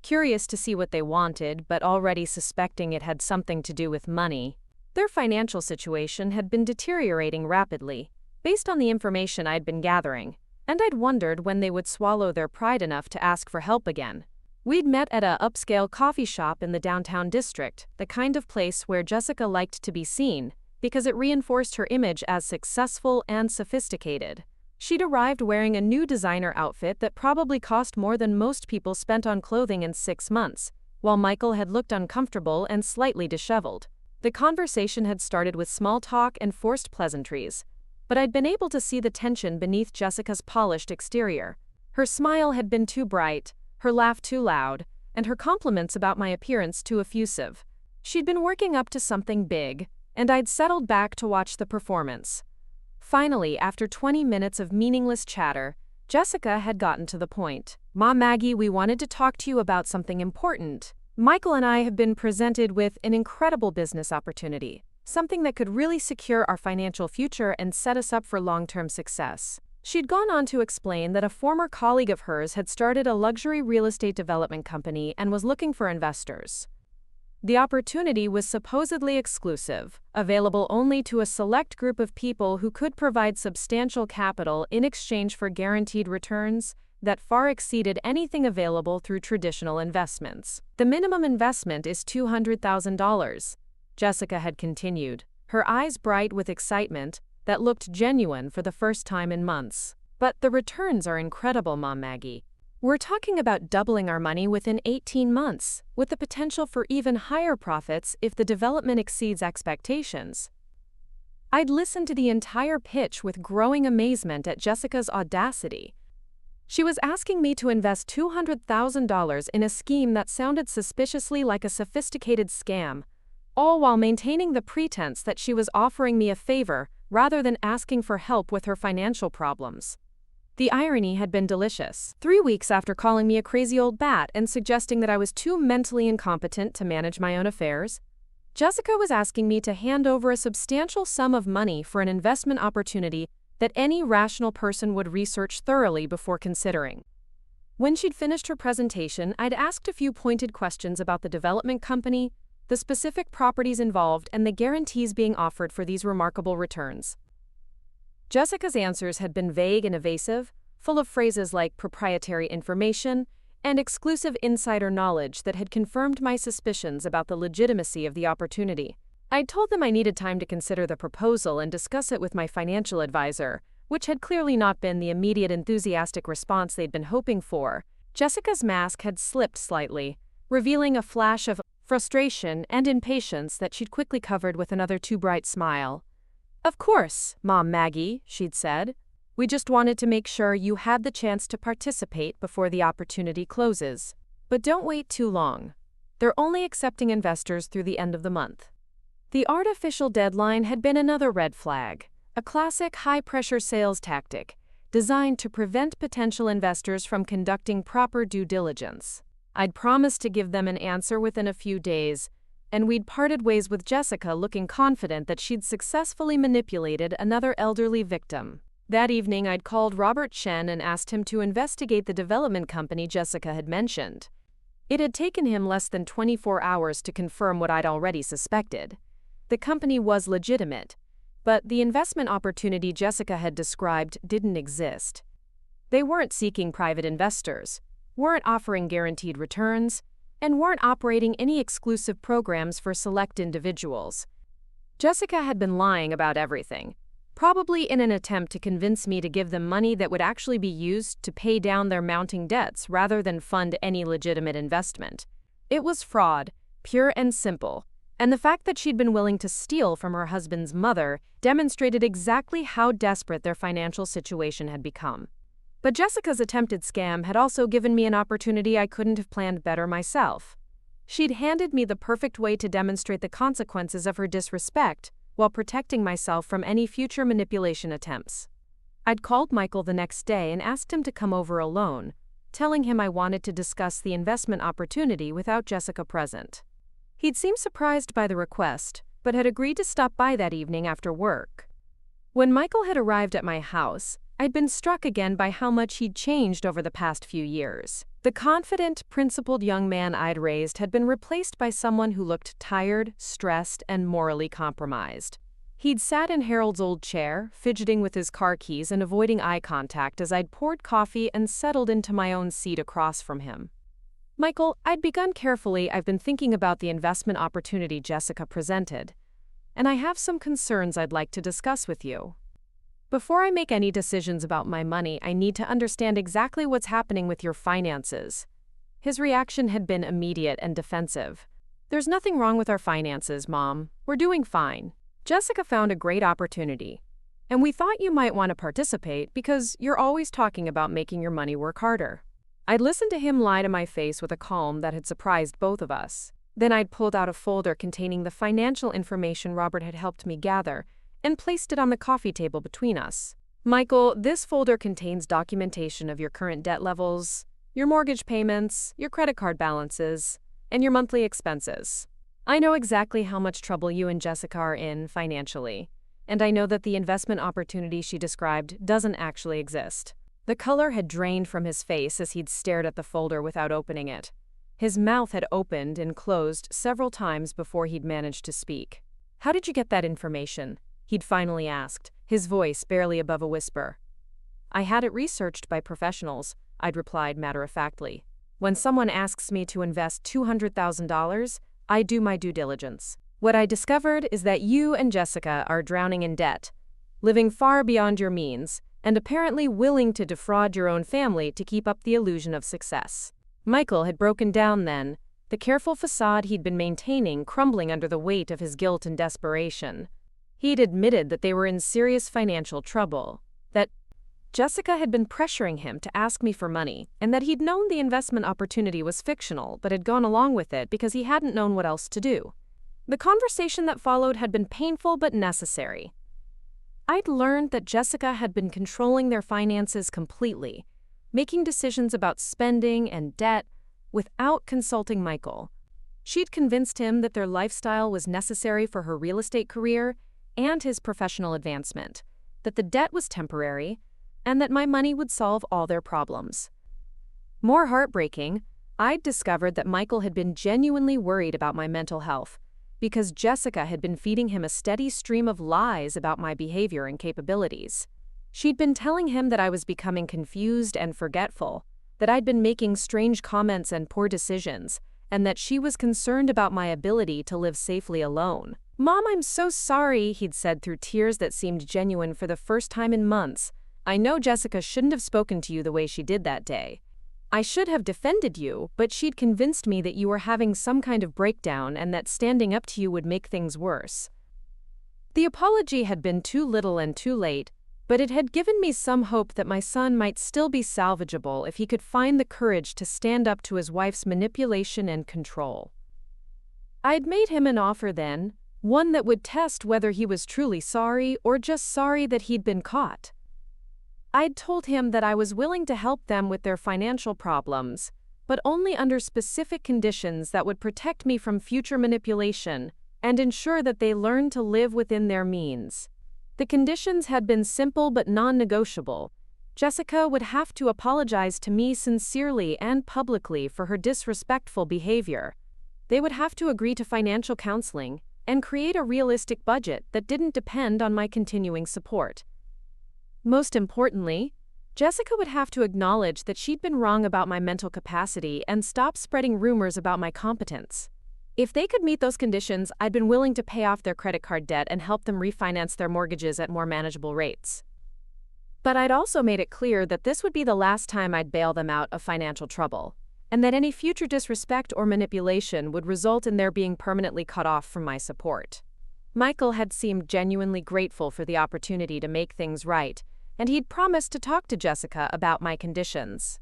curious to see what they wanted, but already suspecting it had something to do with money. Their financial situation had been deteriorating rapidly, based on the information I'd been gathering, and I'd wondered when they would swallow their pride enough to ask for help again. We'd met at a upscale coffee shop in the downtown district, the kind of place where Jessica liked to be seen, because it reinforced her image as successful and sophisticated. She'd arrived wearing a new designer outfit that probably cost more than most people spent on clothing in 6 months, while Michael had looked uncomfortable and slightly disheveled. The conversation had started with small talk and forced pleasantries, but I'd been able to see the tension beneath Jessica's polished exterior. Her smile had been too bright, her laugh too loud, and her compliments about my appearance too effusive. She'd been working up to something big, and I'd settled back to watch the performance. Finally, after 20 minutes of meaningless chatter, Jessica had gotten to the point. "Mom Maggie, we wanted to talk to you about something important. Michael and I have been presented with an incredible business opportunity, something that could really secure our financial future and set us up for long-term success." She'd gone on to explain that a former colleague of hers had started a luxury real estate development company and was looking for investors. The opportunity was supposedly exclusive, available only to a select group of people who could provide substantial capital in exchange for guaranteed returns that far exceeded anything available through traditional investments. "The minimum investment is $200,000, Jessica had continued, her eyes bright with excitement that looked genuine for the first time in months. "But the returns are incredible, Mom Maggie. We're talking about doubling our money within 18 months, with the potential for even higher profits if the development exceeds expectations." I'd listened to the entire pitch with growing amazement at Jessica's audacity. She was asking me to invest $200,000 in a scheme that sounded suspiciously like a sophisticated scam, all while maintaining the pretense that she was offering me a favor rather than asking for help with her financial problems. The irony had been delicious. 3 weeks after calling me a crazy old bat and suggesting that I was too mentally incompetent to manage my own affairs, Jessica was asking me to hand over a substantial sum of money for an investment opportunity that any rational person would research thoroughly before considering. When she'd finished her presentation, I'd asked a few pointed questions about the development company, the specific properties involved, and the guarantees being offered for these remarkable returns. Jessica's answers had been vague and evasive, full of phrases like proprietary information and exclusive insider knowledge that had confirmed my suspicions about the legitimacy of the opportunity. I'd told them I needed time to consider the proposal and discuss it with my financial advisor, which had clearly not been the immediate enthusiastic response they'd been hoping for. Jessica's mask had slipped slightly, revealing a flash of frustration and impatience that she'd quickly covered with another too bright smile. Of course, Mom Maggie, she'd said. We just wanted to make sure you had the chance to participate before the opportunity closes. But don't wait too long. They're only accepting investors through the end of the month. The artificial deadline had been another red flag, a classic high-pressure sales tactic designed to prevent potential investors from conducting proper due diligence. I'd promised to give them an answer within a few days, and we'd parted ways with Jessica looking confident that she'd successfully manipulated another elderly victim. That evening, I'd called Robert Chen and asked him to investigate the development company Jessica had mentioned. It had taken him less than 24 hours to confirm what I'd already suspected. The company was legitimate, but the investment opportunity Jessica had described didn't exist. They weren't seeking private investors, weren't offering guaranteed returns, and weren't operating any exclusive programs for select individuals. Jessica had been lying about everything, probably in an attempt to convince me to give them money that would actually be used to pay down their mounting debts rather than fund any legitimate investment. It was fraud, pure and simple, and the fact that she'd been willing to steal from her husband's mother demonstrated exactly how desperate their financial situation had become. But Jessica's attempted scam had also given me an opportunity I couldn't have planned better myself. She'd handed me the perfect way to demonstrate the consequences of her disrespect while protecting myself from any future manipulation attempts. I'd called Michael the next day and asked him to come over alone, telling him I wanted to discuss the investment opportunity without Jessica present. He'd seemed surprised by the request, but had agreed to stop by that evening after work. When Michael had arrived at my house, I'd been struck again by how much he'd changed over the past few years. The confident, principled young man I'd raised had been replaced by someone who looked tired, stressed, and morally compromised. He'd sat in Harold's old chair, fidgeting with his car keys and avoiding eye contact as I'd poured coffee and settled into my own seat across from him. Michael, I'd begun carefully. I've been thinking about the investment opportunity Jessica presented, and I have some concerns I'd like to discuss with you. Before I make any decisions about my money, I need to understand exactly what's happening with your finances. His reaction had been immediate and defensive. There's nothing wrong with our finances, Mom. We're doing fine. Jessica found a great opportunity, and we thought you might want to participate because you're always talking about making your money work harder. I'd listened to him lie to my face with a calm that had surprised both of us. Then I'd pulled out a folder containing the financial information Robert had helped me gather and placed it on the coffee table between us. Michael, this folder contains documentation of your current debt levels, your mortgage payments, your credit card balances, and your monthly expenses. I know exactly how much trouble you and Jessica are in financially, and I know that the investment opportunity she described doesn't actually exist. The color had drained from his face as he'd stared at the folder without opening it. His mouth had opened and closed several times before he'd managed to speak. How did you get that information? He'd finally asked, his voice barely above a whisper. I had it researched by professionals, I'd replied matter-of-factly. When someone asks me to invest $200,000, I do my due diligence. What I discovered is that you and Jessica are drowning in debt, living far beyond your means, and apparently willing to defraud your own family to keep up the illusion of success. Michael had broken down then, the careful facade he'd been maintaining crumbling under the weight of his guilt and desperation. He'd admitted that they were in serious financial trouble, that Jessica had been pressuring him to ask me for money, and that he'd known the investment opportunity was fictional but had gone along with it because he hadn't known what else to do. The conversation that followed had been painful but necessary. I'd learned that Jessica had been controlling their finances completely, making decisions about spending and debt without consulting Michael. She'd convinced him that their lifestyle was necessary for her real estate career and his professional advancement, that the debt was temporary, and that my money would solve all their problems. More heartbreaking, I'd discovered that Michael had been genuinely worried about my mental health, because Jessica had been feeding him a steady stream of lies about my behavior and capabilities. She'd been telling him that I was becoming confused and forgetful, that I'd been making strange comments and poor decisions, and that she was concerned about my ability to live safely alone. Mom, I'm so sorry, he'd said through tears that seemed genuine for the first time in months. I know Jessica shouldn't have spoken to you the way she did that day. I should have defended you, but she'd convinced me that you were having some kind of breakdown and that standing up to you would make things worse. The apology had been too little and too late, but it had given me some hope that my son might still be salvageable if he could find the courage to stand up to his wife's manipulation and control. I'd made him an offer then, one that would test whether he was truly sorry or just sorry that he'd been caught. I'd told him that I was willing to help them with their financial problems, but only under specific conditions that would protect me from future manipulation and ensure that they learned to live within their means. The conditions had been simple but non-negotiable. Jessica would have to apologize to me sincerely and publicly for her disrespectful behavior. They would have to agree to financial counseling and create a realistic budget that didn't depend on my continuing support. Most importantly, Jessica would have to acknowledge that she'd been wrong about my mental capacity and stop spreading rumors about my competence. If they could meet those conditions, I'd been willing to pay off their credit card debt and help them refinance their mortgages at more manageable rates. But I'd also made it clear that this would be the last time I'd bail them out of financial trouble, and that any future disrespect or manipulation would result in their being permanently cut off from my support. Michael had seemed genuinely grateful for the opportunity to make things right, and he'd promised to talk to Jessica about my conditions.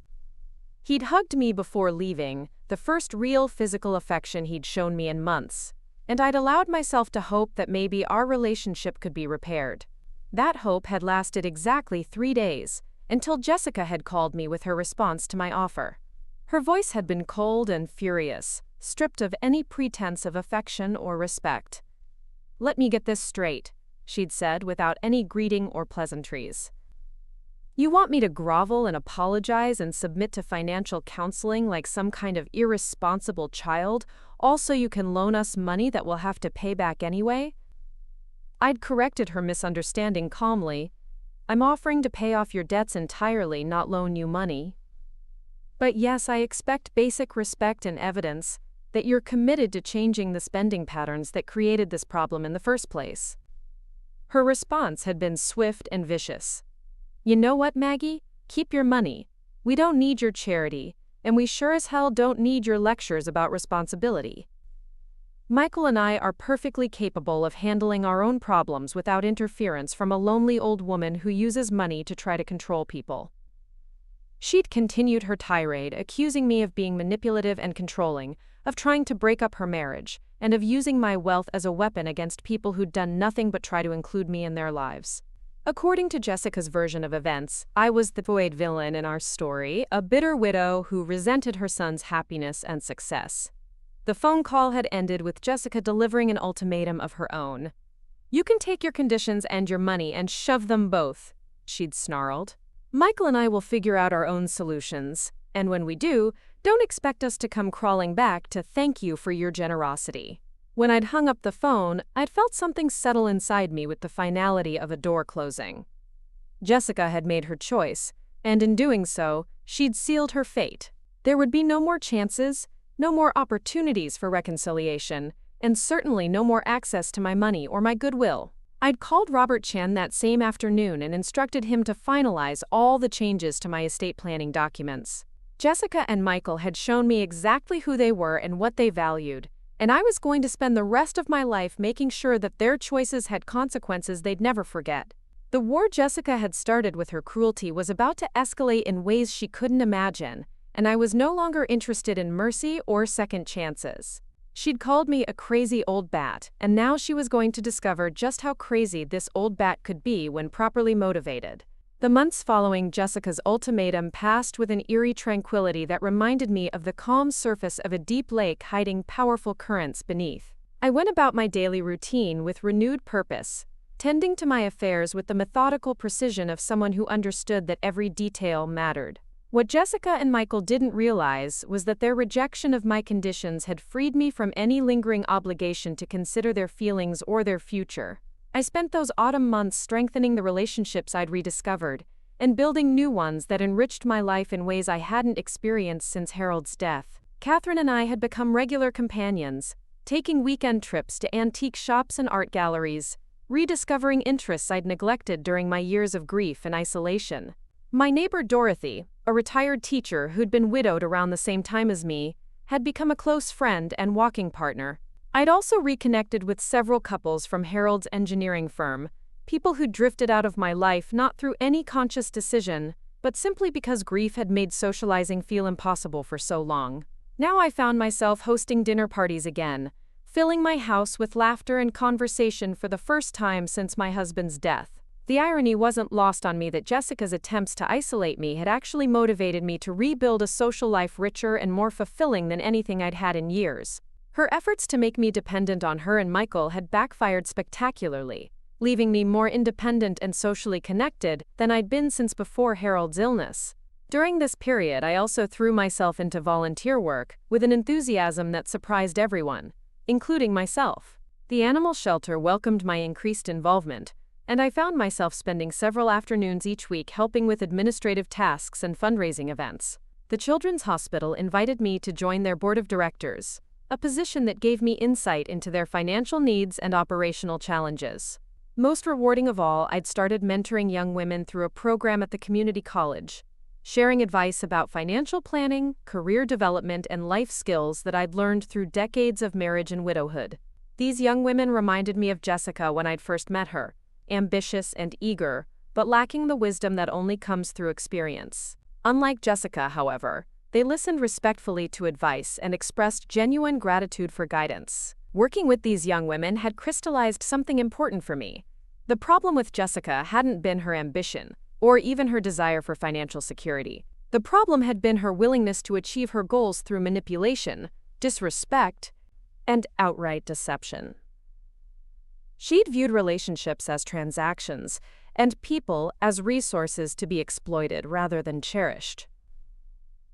He'd hugged me before leaving, the first real physical affection he'd shown me in months, and I'd allowed myself to hope that maybe our relationship could be repaired. That hope had lasted exactly 3 days, until Jessica had called me with her response to my offer. Her voice had been cold and furious, stripped of any pretense of affection or respect. "Let me get this straight," she'd said without any greeting or pleasantries. "You want me to grovel and apologize and submit to financial counseling like some kind of irresponsible child, all so you can loan us money that we'll have to pay back anyway?" I'd corrected her misunderstanding calmly. "I'm offering to pay off your debts entirely, not loan you money. But yes, I expect basic respect and evidence that you're committed to changing the spending patterns that created this problem in the first place." Her response had been swift and vicious. "You know what, Maggie? Keep your money. We don't need your charity, and we sure as hell don't need your lectures about responsibility. Michael and I are perfectly capable of handling our own problems without interference from a lonely old woman who uses money to try to control people." She'd continued her tirade, accusing me of being manipulative and controlling, of trying to break up her marriage, and of using my wealth as a weapon against people who'd done nothing but try to include me in their lives. According to Jessica's version of events, I was the void villain in our story, a bitter widow who resented her son's happiness and success. The phone call had ended with Jessica delivering an ultimatum of her own. "You can take your conditions and your money and shove them both," she'd snarled. "Michael and I will figure out our own solutions, and when we do, don't expect us to come crawling back to thank you for your generosity." When I'd hung up the phone, I'd felt something settle inside me with the finality of a door closing. Jessica had made her choice, and in doing so, she'd sealed her fate. There would be no more chances, no more opportunities for reconciliation, and certainly no more access to my money or my goodwill. I'd called Robert Chan that same afternoon and instructed him to finalize all the changes to my estate planning documents. Jessica and Michael had shown me exactly who they were and what they valued, and I was going to spend the rest of my life making sure that their choices had consequences they'd never forget. The war Jessica had started with her cruelty was about to escalate in ways she couldn't imagine, and I was no longer interested in mercy or second chances. She'd called me a crazy old bat, and now she was going to discover just how crazy this old bat could be when properly motivated. The months following Jessica's ultimatum passed with an eerie tranquility that reminded me of the calm surface of a deep lake hiding powerful currents beneath. I went about my daily routine with renewed purpose, tending to my affairs with the methodical precision of someone who understood that every detail mattered. What Jessica and Michael didn't realize was that their rejection of my conditions had freed me from any lingering obligation to consider their feelings or their future. I spent those autumn months strengthening the relationships I'd rediscovered, and building new ones that enriched my life in ways I hadn't experienced since Harold's death. Catherine and I had become regular companions, taking weekend trips to antique shops and art galleries, rediscovering interests I'd neglected during my years of grief and isolation. My neighbor Dorothy, a retired teacher who'd been widowed around the same time as me, had become a close friend and walking partner. I'd also reconnected with several couples from Harold's engineering firm, people who drifted out of my life not through any conscious decision, but simply because grief had made socializing feel impossible for so long. Now I found myself hosting dinner parties again, filling my house with laughter and conversation for the first time since my husband's death. The irony wasn't lost on me that Jessica's attempts to isolate me had actually motivated me to rebuild a social life richer and more fulfilling than anything I'd had in years. Her efforts to make me dependent on her and Michael had backfired spectacularly, leaving me more independent and socially connected than I'd been since before Harold's illness. During this period, I also threw myself into volunteer work with an enthusiasm that surprised everyone, including myself. The animal shelter welcomed my increased involvement, and I found myself spending several afternoons each week helping with administrative tasks and fundraising events. The Children's Hospital invited me to join their board of directors, a position that gave me insight into their financial needs and operational challenges. Most rewarding of all, I'd started mentoring young women through a program at the community college, sharing advice about financial planning, career development, and life skills that I'd learned through decades of marriage and widowhood. These young women reminded me of Jessica when I'd first met her, ambitious and eager, but lacking the wisdom that only comes through experience. Unlike Jessica, however, they listened respectfully to advice and expressed genuine gratitude for guidance. Working with these young women had crystallized something important for me. The problem with Jessica hadn't been her ambition, or even her desire for financial security. The problem had been her willingness to achieve her goals through manipulation, disrespect, and outright deception. She'd viewed relationships as transactions, and people as resources to be exploited rather than cherished.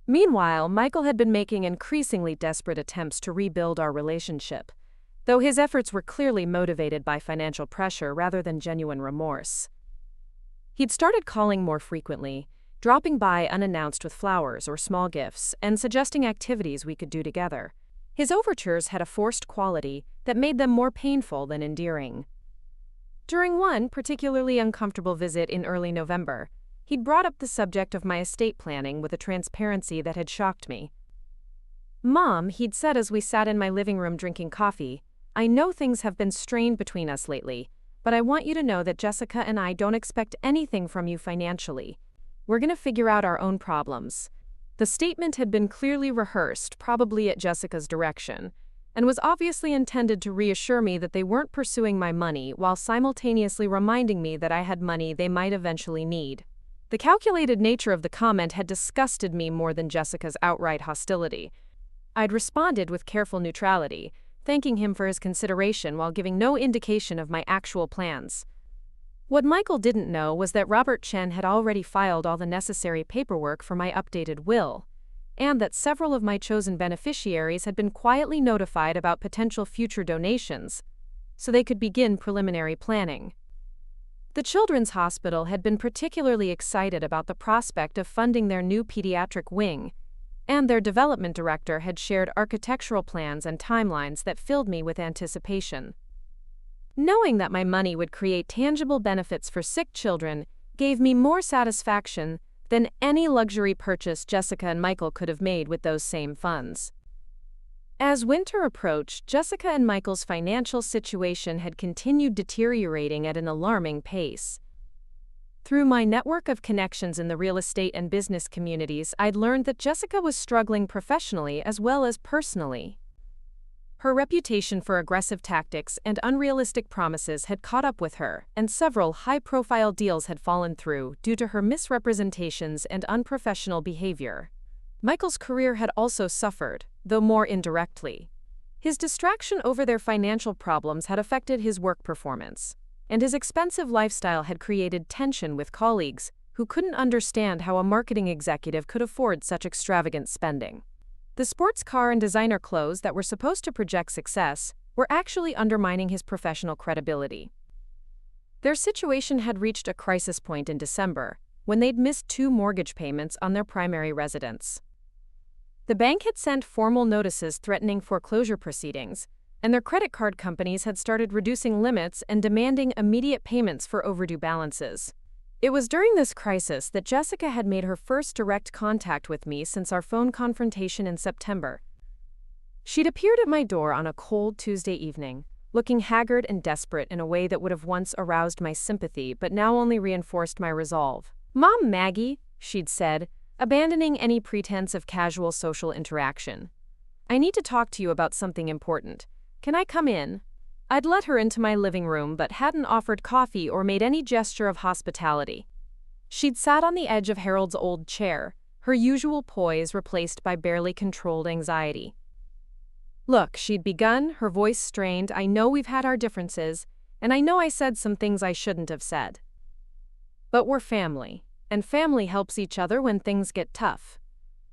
Meanwhile, Michael had been making increasingly desperate attempts to rebuild our relationship, though his efforts were clearly motivated by financial pressure rather than genuine remorse. He'd started calling more frequently, dropping by unannounced with flowers or small gifts, and suggesting activities we could do together. His overtures had a forced quality that made them more painful than endearing. During one particularly uncomfortable visit in early November, he'd brought up the subject of my estate planning with a transparency that had shocked me. "Mom," he'd said as we sat in my living room drinking coffee, "I know things have been strained between us lately, but I want you to know that Jessica and I don't expect anything from you financially. We're going to figure out our own problems." The statement had been clearly rehearsed, probably at Jessica's direction, and was obviously intended to reassure me that they weren't pursuing my money while simultaneously reminding me that I had money they might eventually need. The calculated nature of the comment had disgusted me more than Jessica's outright hostility. I'd responded with careful neutrality, thanking him for his consideration while giving no indication of my actual plans. What Michael didn't know was that Robert Chen had already filed all the necessary paperwork for my updated will, and that several of my chosen beneficiaries had been quietly notified about potential future donations, so they could begin preliminary planning. The Children's Hospital had been particularly excited about the prospect of funding their new pediatric wing, and their development director had shared architectural plans and timelines that filled me with anticipation. Knowing that my money would create tangible benefits for sick children gave me more satisfaction than any luxury purchase Jessica and Michael could have made with those same funds. As winter approached, Jessica and Michael's financial situation had continued deteriorating at an alarming pace. Through my network of connections in the real estate and business communities, I'd learned that Jessica was struggling professionally as well as personally. Her reputation for aggressive tactics and unrealistic promises had caught up with her, and several high-profile deals had fallen through due to her misrepresentations and unprofessional behavior. Michael's career had also suffered, though more indirectly. His distraction over their financial problems had affected his work performance, and his expensive lifestyle had created tension with colleagues who couldn't understand how a marketing executive could afford such extravagant spending. The sports car and designer clothes that were supposed to project success were actually undermining his professional credibility. Their situation had reached a crisis point in December, when they'd missed 2 mortgage payments on their primary residence. The bank had sent formal notices threatening foreclosure proceedings, and their credit card companies had started reducing limits and demanding immediate payments for overdue balances. It was during this crisis that Jessica had made her first direct contact with me since our phone confrontation in September. She'd appeared at my door on a cold Tuesday evening, looking haggard and desperate in a way that would have once aroused my sympathy but now only reinforced my resolve. "Mom, Maggie," she'd said, abandoning any pretense of casual social interaction. "I need to talk to you about something important. Can I come in?" I'd let her into my living room but hadn't offered coffee or made any gesture of hospitality. She'd sat on the edge of Harold's old chair, her usual poise replaced by barely controlled anxiety. "Look," she'd begun, her voice strained, "I know we've had our differences, and I know I said some things I shouldn't have said. But we're family, and family helps each other when things get tough."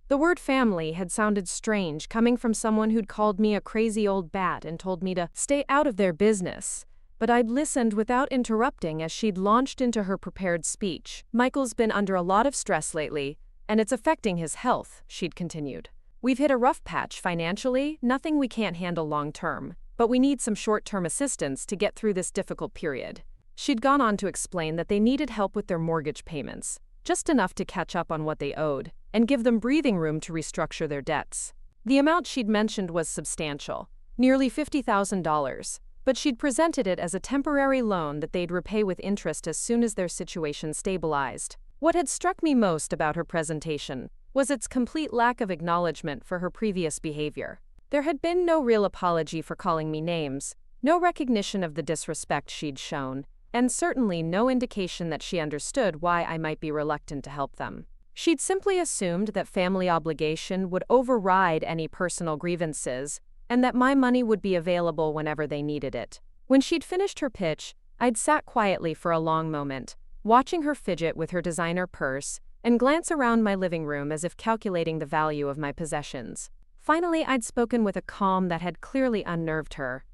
The word family had sounded strange coming from someone who'd called me a crazy old bat and told me to stay out of their business, but I'd listened without interrupting as she'd launched into her prepared speech. "Michael's been under a lot of stress lately, and it's affecting his health," she'd continued. "We've hit a rough patch financially, nothing we can't handle long-term, but we need some short-term assistance to get through this difficult period." She'd gone on to explain that they needed help with their mortgage payments, just enough to catch up on what they owed, and give them breathing room to restructure their debts. The amount she'd mentioned was substantial, nearly $50,000, but she'd presented it as a temporary loan that they'd repay with interest as soon as their situation stabilized. What had struck me most about her presentation was its complete lack of acknowledgement for her previous behavior. There had been no real apology for calling me names, no recognition of the disrespect she'd shown, and certainly no indication that she understood why I might be reluctant to help them. She'd simply assumed that family obligation would override any personal grievances, and that my money would be available whenever they needed it. When she'd finished her pitch, I'd sat quietly for a long moment, watching her fidget with her designer purse and glance around my living room as if calculating the value of my possessions. Finally, I'd spoken with a calm that had clearly unnerved her.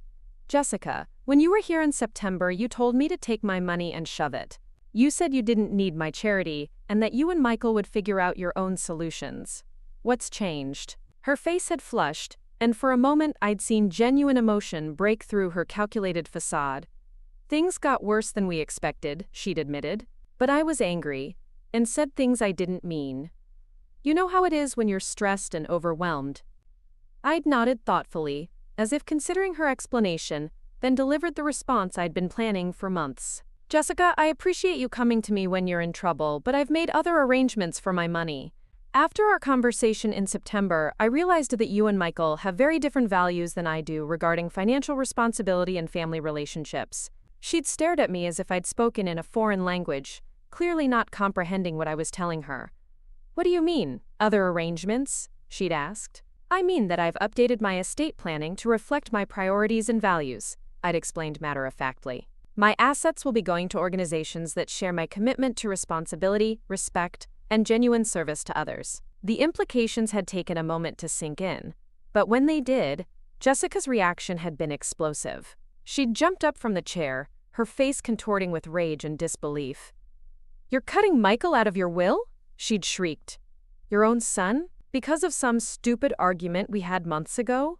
"Jessica, when you were here in September, you told me to take my money and shove it. You said you didn't need my charity, and that you and Michael would figure out your own solutions. What's changed?" Her face had flushed, and for a moment I'd seen genuine emotion break through her calculated facade. "Things got worse than we expected," she'd admitted, "but I was angry, and said things I didn't mean. You know how it is when you're stressed and overwhelmed." I'd nodded thoughtfully, as if considering her explanation, then delivered the response I'd been planning for months. "Jessica, I appreciate you coming to me when you're in trouble, but I've made other arrangements for my money. After our conversation in September, I realized that you and Michael have very different values than I do regarding financial responsibility and family relationships." She'd stared at me as if I'd spoken in a foreign language, clearly not comprehending what I was telling her. "What do you mean, other arrangements?" she'd asked. "I mean that I've updated my estate planning to reflect my priorities and values," I'd explained matter-of-factly. "My assets will be going to organizations that share my commitment to responsibility, respect, and genuine service to others." The implications had taken a moment to sink in, but when they did, Jessica's reaction had been explosive. She'd jumped up from the chair, her face contorting with rage and disbelief. "You're cutting Michael out of your will?" she'd shrieked. "Your own son? Because of some stupid argument we had months ago?"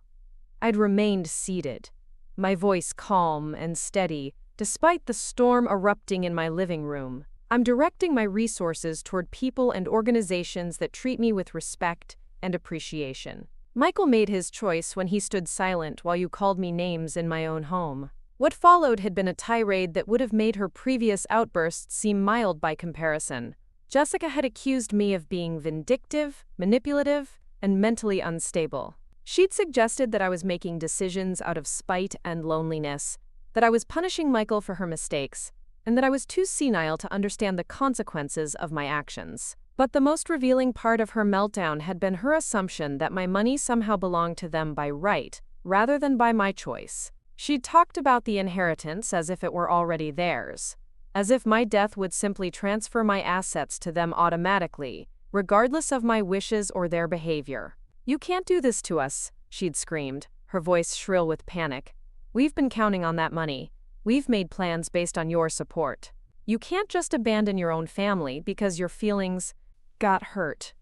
I'd remained seated, my voice calm and steady, despite the storm erupting in my living room. "I'm directing my resources toward people and organizations that treat me with respect and appreciation. Michael made his choice when he stood silent while you called me names in my own home." What followed had been a tirade that would have made her previous outbursts seem mild by comparison. Jessica had accused me of being vindictive, manipulative, and mentally unstable. She'd suggested that I was making decisions out of spite and loneliness, that I was punishing Michael for her mistakes, and that I was too senile to understand the consequences of my actions. But the most revealing part of her meltdown had been her assumption that my money somehow belonged to them by right, rather than by my choice. She'd talked about the inheritance as if it were already theirs, as if my death would simply transfer my assets to them automatically, regardless of my wishes or their behavior. "You can't do this to us," she'd screamed, her voice shrill with panic. "We've been counting on that money. We've made plans based on your support. You can't just abandon your own family because your feelings got hurt."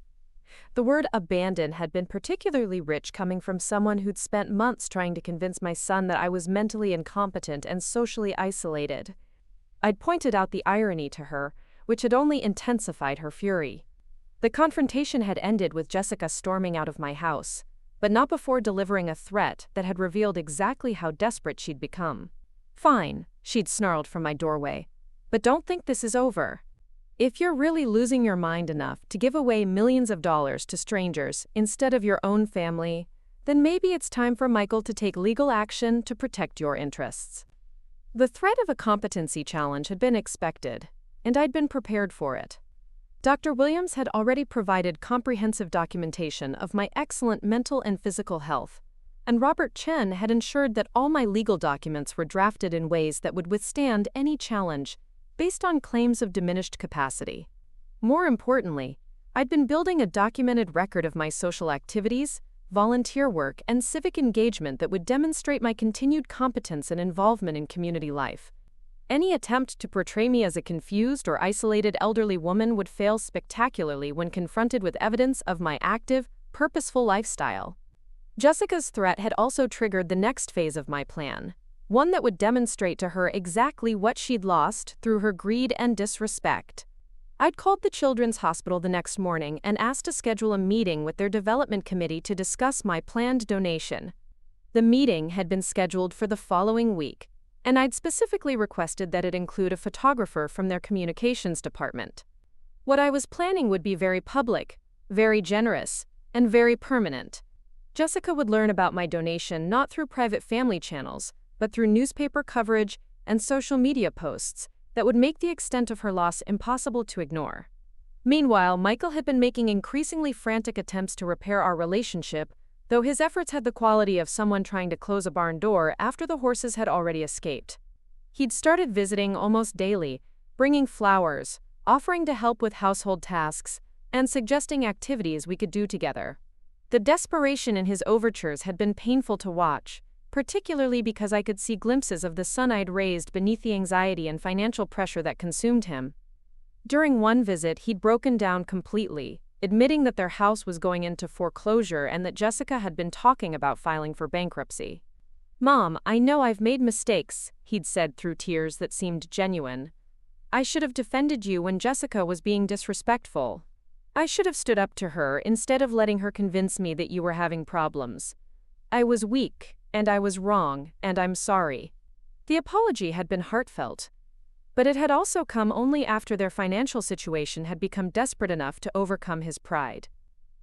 The word abandon had been particularly rich coming from someone who'd spent months trying to convince my son that I was mentally incompetent and socially isolated. I'd pointed out the irony to her, which had only intensified her fury. The confrontation had ended with Jessica storming out of my house, but not before delivering a threat that had revealed exactly how desperate she'd become. "Fine," she'd snarled from my doorway, "but don't think this is over. If you're really losing your mind enough to give away millions of dollars to strangers instead of your own family, then maybe it's time for Michael to take legal action to protect your interests." The threat of a competency challenge had been expected, and I'd been prepared for it. Dr. Williams had already provided comprehensive documentation of my excellent mental and physical health, and Robert Chen had ensured that all my legal documents were drafted in ways that would withstand any challenge based on claims of diminished capacity. More importantly, I'd been building a documented record of my social activities, volunteer work, and civic engagement that would demonstrate my continued competence and involvement in community life. Any attempt to portray me as a confused or isolated elderly woman would fail spectacularly when confronted with evidence of my active, purposeful lifestyle. Jessica's threat had also triggered the next phase of my plan, one that would demonstrate to her exactly what she'd lost through her greed and disrespect. I'd called the Children's Hospital the next morning and asked to schedule a meeting with their development committee to discuss my planned donation. The meeting had been scheduled for the following week, and I'd specifically requested that it include a photographer from their communications department. What I was planning would be very public, very generous, and very permanent. Jessica would learn about my donation not through private family channels, but through newspaper coverage and social media posts that would make the extent of her loss impossible to ignore. Meanwhile, Michael had been making increasingly frantic attempts to repair our relationship, though his efforts had the quality of someone trying to close a barn door after the horses had already escaped. He'd started visiting almost daily, bringing flowers, offering to help with household tasks, and suggesting activities we could do together. The desperation in his overtures had been painful to watch, particularly because I could see glimpses of the son I'd raised beneath the anxiety and financial pressure that consumed him. During one visit, he'd broken down completely, admitting that their house was going into foreclosure and that Jessica had been talking about filing for bankruptcy. "Mom, I know I've made mistakes," he'd said through tears that seemed genuine. "I should have defended you when Jessica was being disrespectful. I should have stood up to her instead of letting her convince me that you were having problems. I was weak, and I was wrong, and I'm sorry." The apology had been heartfelt, but it had also come only after their financial situation had become desperate enough to overcome his pride.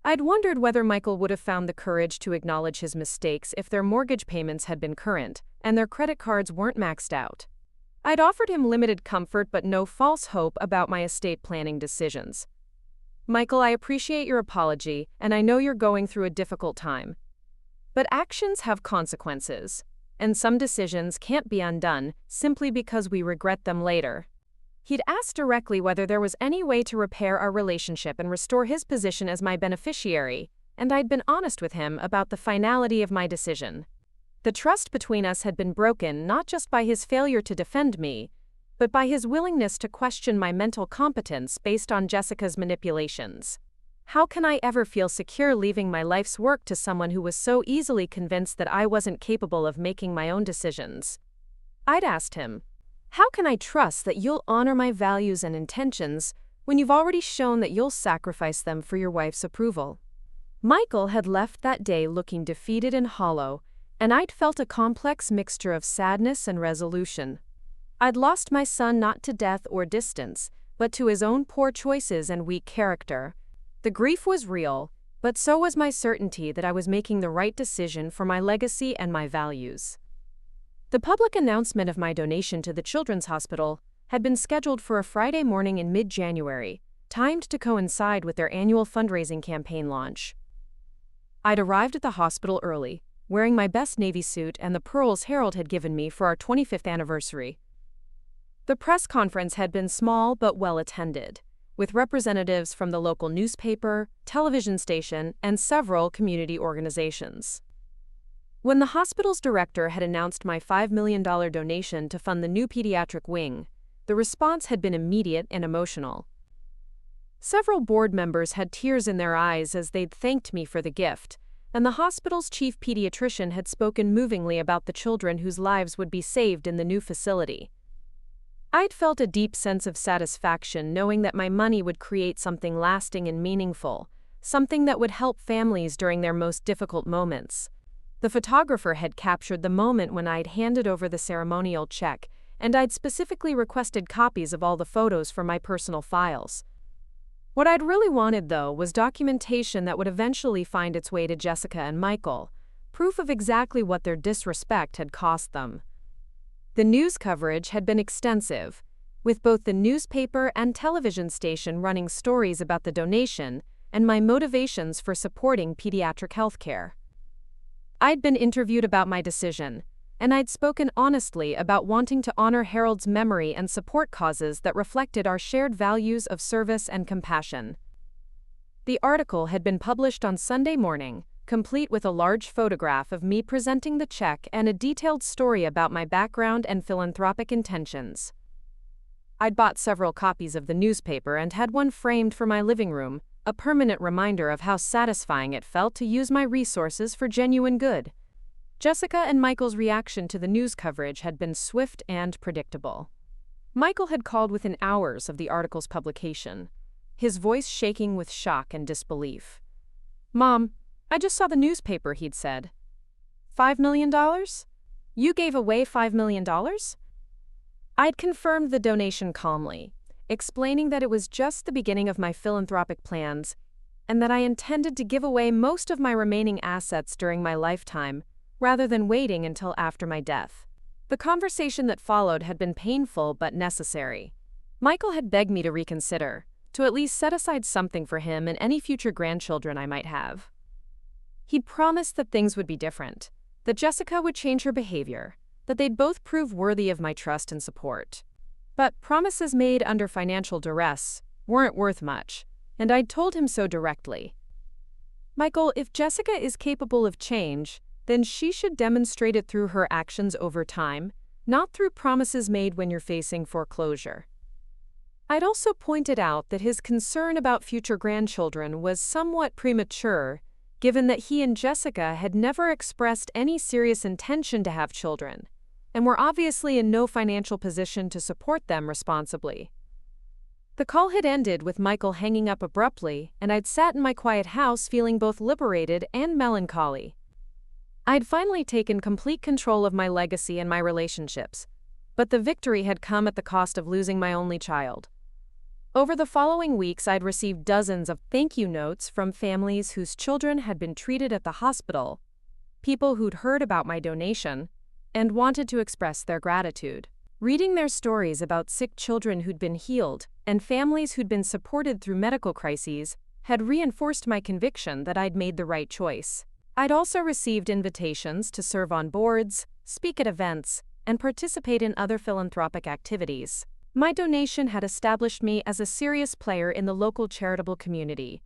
I'd wondered whether Michael would have found the courage to acknowledge his mistakes if their mortgage payments had been current and their credit cards weren't maxed out. I'd offered him limited comfort but no false hope about my estate planning decisions. "Michael, I appreciate your apology, and I know you're going through a difficult time. But actions have consequences, and some decisions can't be undone simply because we regret them later." He'd asked directly whether there was any way to repair our relationship and restore his position as my beneficiary, and I'd been honest with him about the finality of my decision. The trust between us had been broken not just by his failure to defend me, but by his willingness to question my mental competence based on Jessica's manipulations. How can I ever feel secure leaving my life's work to someone who was so easily convinced that I wasn't capable of making my own decisions? I'd asked him, "How can I trust that you'll honor my values and intentions when you've already shown that you'll sacrifice them for your wife's approval?" Michael had left that day looking defeated and hollow, and I'd felt a complex mixture of sadness and resolution. I'd lost my son not to death or distance, but to his own poor choices and weak character. The grief was real, but so was my certainty that I was making the right decision for my legacy and my values. The public announcement of my donation to the Children's Hospital had been scheduled for a Friday morning in mid-January, timed to coincide with their annual fundraising campaign launch. I'd arrived at the hospital early, wearing my best navy suit and the pearls Harold had given me for our 25th anniversary. The press conference had been small but well attended, with representatives from the local newspaper, television station, and several community organizations. When the hospital's director had announced my $5 million donation to fund the new pediatric wing, the response had been immediate and emotional. Several board members had tears in their eyes as they'd thanked me for the gift, and the hospital's chief pediatrician had spoken movingly about the children whose lives would be saved in the new facility. I'd felt a deep sense of satisfaction knowing that my money would create something lasting and meaningful, something that would help families during their most difficult moments. The photographer had captured the moment when I'd handed over the ceremonial check, and I'd specifically requested copies of all the photos for my personal files. What I'd really wanted, though, was documentation that would eventually find its way to Jessica and Michael, proof of exactly what their disrespect had cost them. The news coverage had been extensive, with both the newspaper and television station running stories about the donation and my motivations for supporting pediatric healthcare. I'd been interviewed about my decision, and I'd spoken honestly about wanting to honor Harold's memory and support causes that reflected our shared values of service and compassion. The article had been published on Sunday morning, complete with a large photograph of me presenting the check and a detailed story about my background and philanthropic intentions. I'd bought several copies of the newspaper and had one framed for my living room, a permanent reminder of how satisfying it felt to use my resources for genuine good. Jessica and Michael's reaction to the news coverage had been swift and predictable. Michael had called within hours of the article's publication, his voice shaking with shock and disbelief. "Mom, I just saw the newspaper," he'd said. "$5 million? You gave away $5 million? I'd confirmed the donation calmly, explaining that it was just the beginning of my philanthropic plans and that I intended to give away most of my remaining assets during my lifetime, rather than waiting until after my death. The conversation that followed had been painful but necessary. Michael had begged me to reconsider, to at least set aside something for him and any future grandchildren I might have. He'd promised that things would be different, that Jessica would change her behavior, that they'd both prove worthy of my trust and support. But promises made under financial duress weren't worth much, and I'd told him so directly. "Michael, if Jessica is capable of change, then she should demonstrate it through her actions over time, not through promises made when you're facing foreclosure." I'd also pointed out that his concern about future grandchildren was somewhat premature, given that he and Jessica had never expressed any serious intention to have children, and were obviously in no financial position to support them responsibly. The call had ended with Michael hanging up abruptly, and I'd sat in my quiet house feeling both liberated and melancholy. I'd finally taken complete control of my legacy and my relationships, but the victory had come at the cost of losing my only child. Over the following weeks, I'd received dozens of thank you notes from families whose children had been treated at the hospital, people who'd heard about my donation, and wanted to express their gratitude. Reading their stories about sick children who'd been healed and families who'd been supported through medical crises had reinforced my conviction that I'd made the right choice. I'd also received invitations to serve on boards, speak at events, and participate in other philanthropic activities. My donation had established me as a serious player in the local charitable community,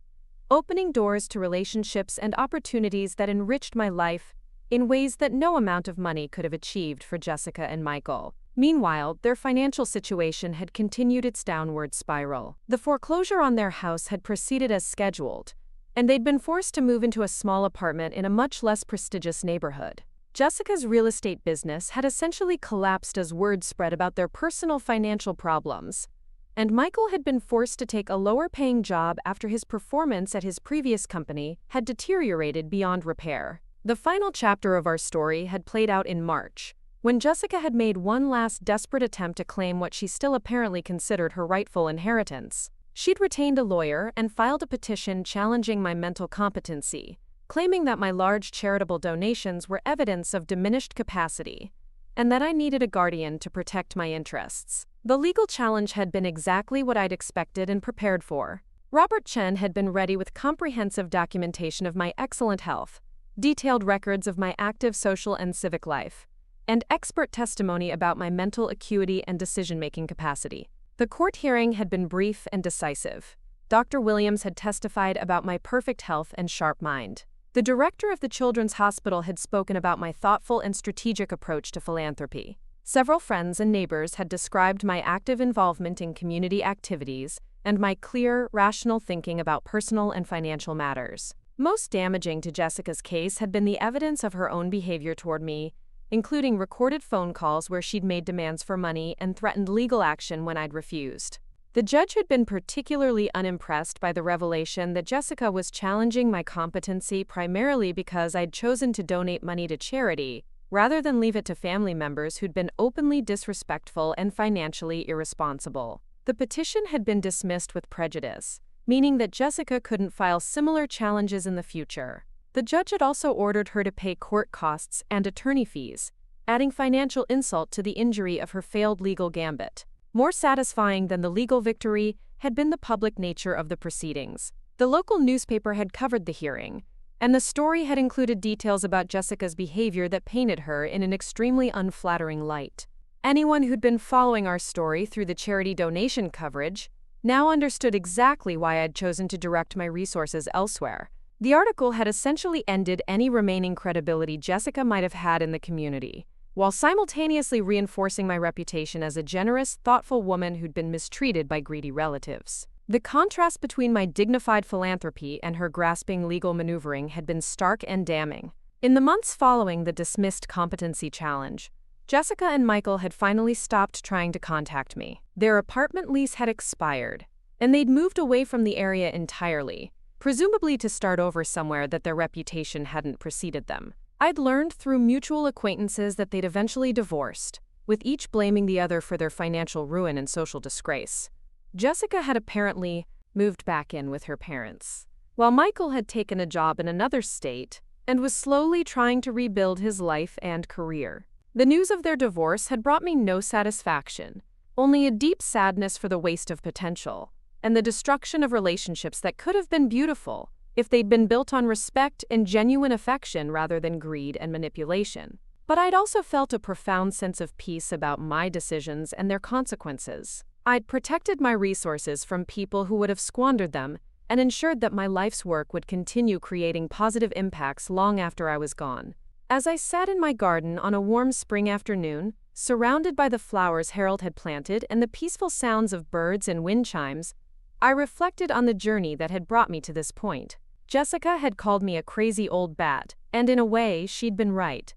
opening doors to relationships and opportunities that enriched my life in ways that no amount of money could have achieved for Jessica and Michael. Meanwhile, their financial situation had continued its downward spiral. The foreclosure on their house had proceeded as scheduled, and they'd been forced to move into a small apartment in a much less prestigious neighborhood. Jessica's real estate business had essentially collapsed as word spread about their personal financial problems, and Michael had been forced to take a lower-paying job after his performance at his previous company had deteriorated beyond repair. The final chapter of our story had played out in March, when Jessica had made one last desperate attempt to claim what she still apparently considered her rightful inheritance. She'd retained a lawyer and filed a petition challenging my mental competency, claiming that my large charitable donations were evidence of diminished capacity, and that I needed a guardian to protect my interests. The legal challenge had been exactly what I'd expected and prepared for. Robert Chen had been ready with comprehensive documentation of my excellent health, detailed records of my active social and civic life, and expert testimony about my mental acuity and decision-making capacity. The court hearing had been brief and decisive. Dr. Williams had testified about my perfect health and sharp mind. The director of the Children's Hospital had spoken about my thoughtful and strategic approach to philanthropy. Several friends and neighbors had described my active involvement in community activities and my clear, rational thinking about personal and financial matters. Most damaging to Jessica's case had been the evidence of her own behavior toward me, including recorded phone calls where she'd made demands for money and threatened legal action when I'd refused. The judge had been particularly unimpressed by the revelation that Jessica was challenging my competency primarily because I'd chosen to donate money to charity, rather than leave it to family members who'd been openly disrespectful and financially irresponsible. The petition had been dismissed with prejudice, meaning that Jessica couldn't file similar challenges in the future. The judge had also ordered her to pay court costs and attorney fees, adding financial insult to the injury of her failed legal gambit. More satisfying than the legal victory had been the public nature of the proceedings. The local newspaper had covered the hearing, and the story had included details about Jessica's behavior that painted her in an extremely unflattering light. Anyone who'd been following our story through the charity donation coverage now understood exactly why I'd chosen to direct my resources elsewhere. The article had essentially ended any remaining credibility Jessica might have had in the community, while simultaneously reinforcing my reputation as a generous, thoughtful woman who'd been mistreated by greedy relatives. The contrast between my dignified philanthropy and her grasping legal maneuvering had been stark and damning. In the months following the dismissed competency challenge, Jessica and Michael had finally stopped trying to contact me. Their apartment lease had expired, and they'd moved away from the area entirely, presumably to start over somewhere that their reputation hadn't preceded them. I'd learned through mutual acquaintances that they'd eventually divorced, with each blaming the other for their financial ruin and social disgrace. Jessica had apparently moved back in with her parents, while Michael had taken a job in another state and was slowly trying to rebuild his life and career. The news of their divorce had brought me no satisfaction, only a deep sadness for the waste of potential and the destruction of relationships that could have been beautiful if they'd been built on respect and genuine affection rather than greed and manipulation. But I'd also felt a profound sense of peace about my decisions and their consequences. I'd protected my resources from people who would have squandered them and ensured that my life's work would continue creating positive impacts long after I was gone. As I sat in my garden on a warm spring afternoon, surrounded by the flowers Harold had planted and the peaceful sounds of birds and wind chimes, I reflected on the journey that had brought me to this point. Jessica had called me a crazy old bat, and in a way, she'd been right.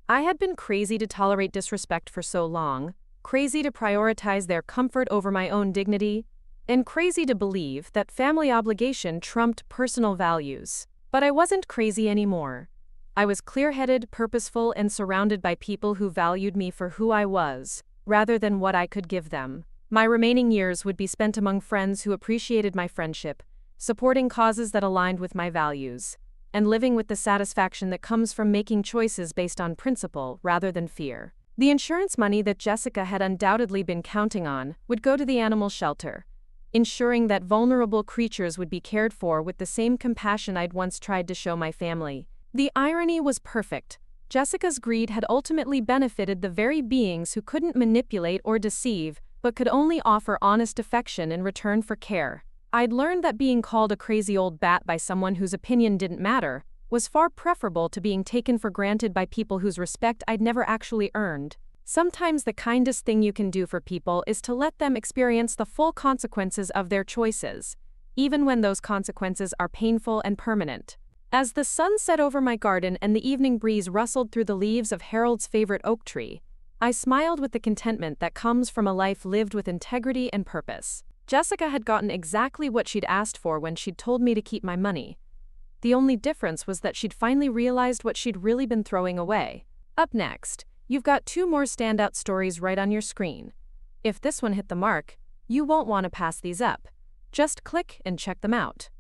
I had been crazy to tolerate disrespect for so long, crazy to prioritize their comfort over my own dignity, and crazy to believe that family obligation trumped personal values. But I wasn't crazy anymore. I was clear-headed, purposeful, and surrounded by people who valued me for who I was, rather than what I could give them. My remaining years would be spent among friends who appreciated my friendship, supporting causes that aligned with my values, and living with the satisfaction that comes from making choices based on principle rather than fear. The insurance money that Jessica had undoubtedly been counting on would go to the animal shelter, ensuring that vulnerable creatures would be cared for with the same compassion I'd once tried to show my family. The irony was perfect. Jessica's greed had ultimately benefited the very beings who couldn't manipulate or deceive, but could only offer honest affection in return for care. I'd learned that being called a crazy old bat by someone whose opinion didn't matter was far preferable to being taken for granted by people whose respect I'd never actually earned. Sometimes the kindest thing you can do for people is to let them experience the full consequences of their choices, even when those consequences are painful and permanent. As the sun set over my garden and the evening breeze rustled through the leaves of Harold's favorite oak tree, I smiled with the contentment that comes from a life lived with integrity and purpose. Jessica had gotten exactly what she'd asked for when she'd told me to keep my money. The only difference was that she'd finally realized what she'd really been throwing away. Up next, you've got 2 more standout stories right on your screen. If this one hit the mark, you won't want to pass these up. Just click and check them out.